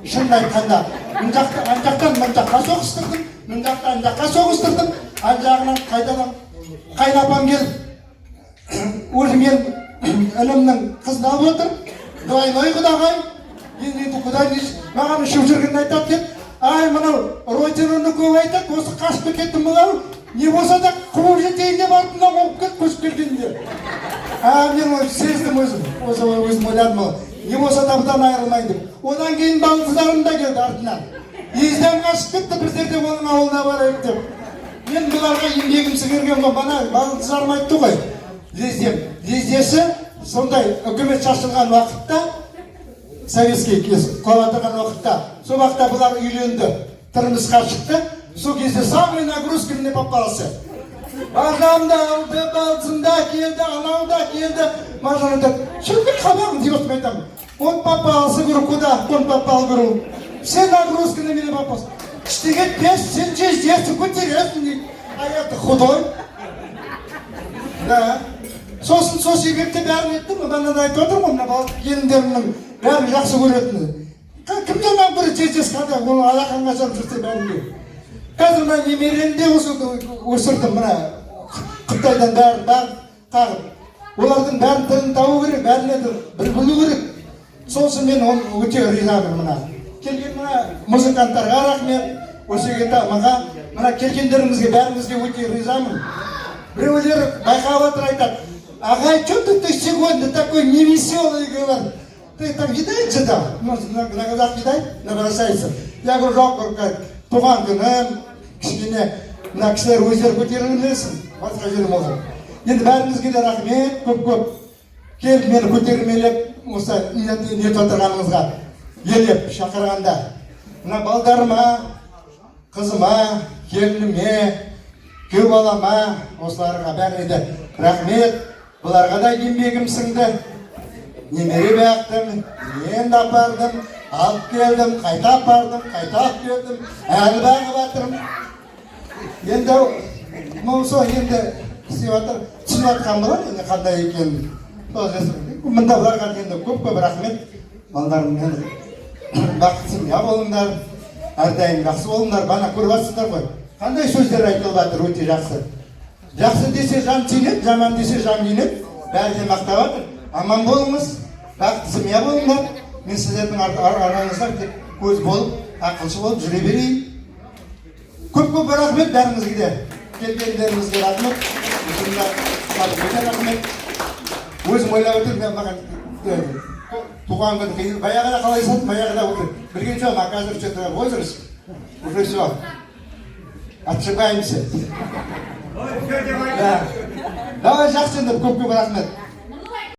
шынымды айтқанда, ан жаққа соғыстырдым, мын жақтан ан жаққа соғыстырдым, ан жағынан қайтадан қайнапам келіп, өзі мен інімнің қызын алып отыр, двойной құдағай, енді құдай маған ішіп жүргенін айтады деп, ай мынау родинаны көп айтады, осы қашып кеттім бұлар, не болса да қуып жетейін деп артына қуып кет көшіп келгенде. Мен сездім өзім ойладым, не болса да бұдан айырылмайын деп. Одан кейін балдыздарым да келді артынан. Езден қашып кетті, біздер де оның ауылына барайық деп. Мен бұларға еңбегім сіңірген ғой, бана балдыздарым айтты ғой. Лездесі сондай үкімет шашылған уақытта, советский қолатырған уақытта, сол уақытта бұлар үйленді, тұрмысқа шықты. Сол кезде самый нагрузка мне попался. Бажам да алды, балцым да келді, анау да келді. Мажан айтады, шүрді қабағын деп отым айтамын. Он попался, говорю, куда? Он попал, говорю. Все нагрузки на меня попался. Штыгет пес, сен же здесь потерясың. А я-то худой. Да. Сосын сол себепті бәрін еттім, одан да айтып отырмын, мына келіндерімнің бәрін жақсы көретіні. Кім жаман көреді жездес қандай, оны алақанға жарып жүрсе бәрінде. Қазір мына немерені де өсірдім, мына Қытайдан бәрін қағып. Олардың бәрін тілін табу керек, бәріне бір білу керек. Сосын мен оны өте ризамын мына. Келген мына музыканттарға рахмет, өсеге тамаға, мына келгендерімізге бәрімізге өте ризамын. Біреулер байқап отыр айтады, ағай, что ты сегодня такой невеселый, говорит. Ты там видаешь что-то? На глазах видать? Набросается. Я говорю, жоқ, туған күнім, кішкене мына кісілер өздері көтерілмесін, басқа жерім олар. Енді бәрімізге де рахмет, көп-көп келіп мені көтермелеп, осы не отырғаныңызға елеп шақырғанда. Мына балдарыма, қызыма, келініме, күйеу балама, осыларға бәріне де рахмет. Бұларға да еңбегім сіңді. Немере бақтым, енді апардым, алып келдім, қайта апардым, қайта алып келдім, әлі бағып атырым. Енді, мұнысы енді істеп атыр, түсініп атқан болар, енді қандай екенін. Мұнда бұларға енді көп-көп рахмет. балдарыммен бақытсыз я болыңдар, әрдайым жақсы болыңдар. Бана көріп жатсыздар ғой. Қандай сөздер айтылып жатыр, өте жақсы. Жақсы десе жан түйінеді, жаман десе жан күйінеді. Бәрі де мақтап жатыр. Аман болыңыз, бақытсыз я болыңдар. Мен сіздердің араңызда тек көз болып, ақылшы болып жүре берейін. Көп рахмет бәріңізге де. Келгендеріңізге рахмет. Рахмет. Өзім ойлап отырмын, маған туған күн қиын. Баяғыда қалай сатып, баяғыда отыр. Білген жоқпын, а қазір что-то возраст. Уже все. Отшибаемся. Давай жақсы енді, көп рахмет.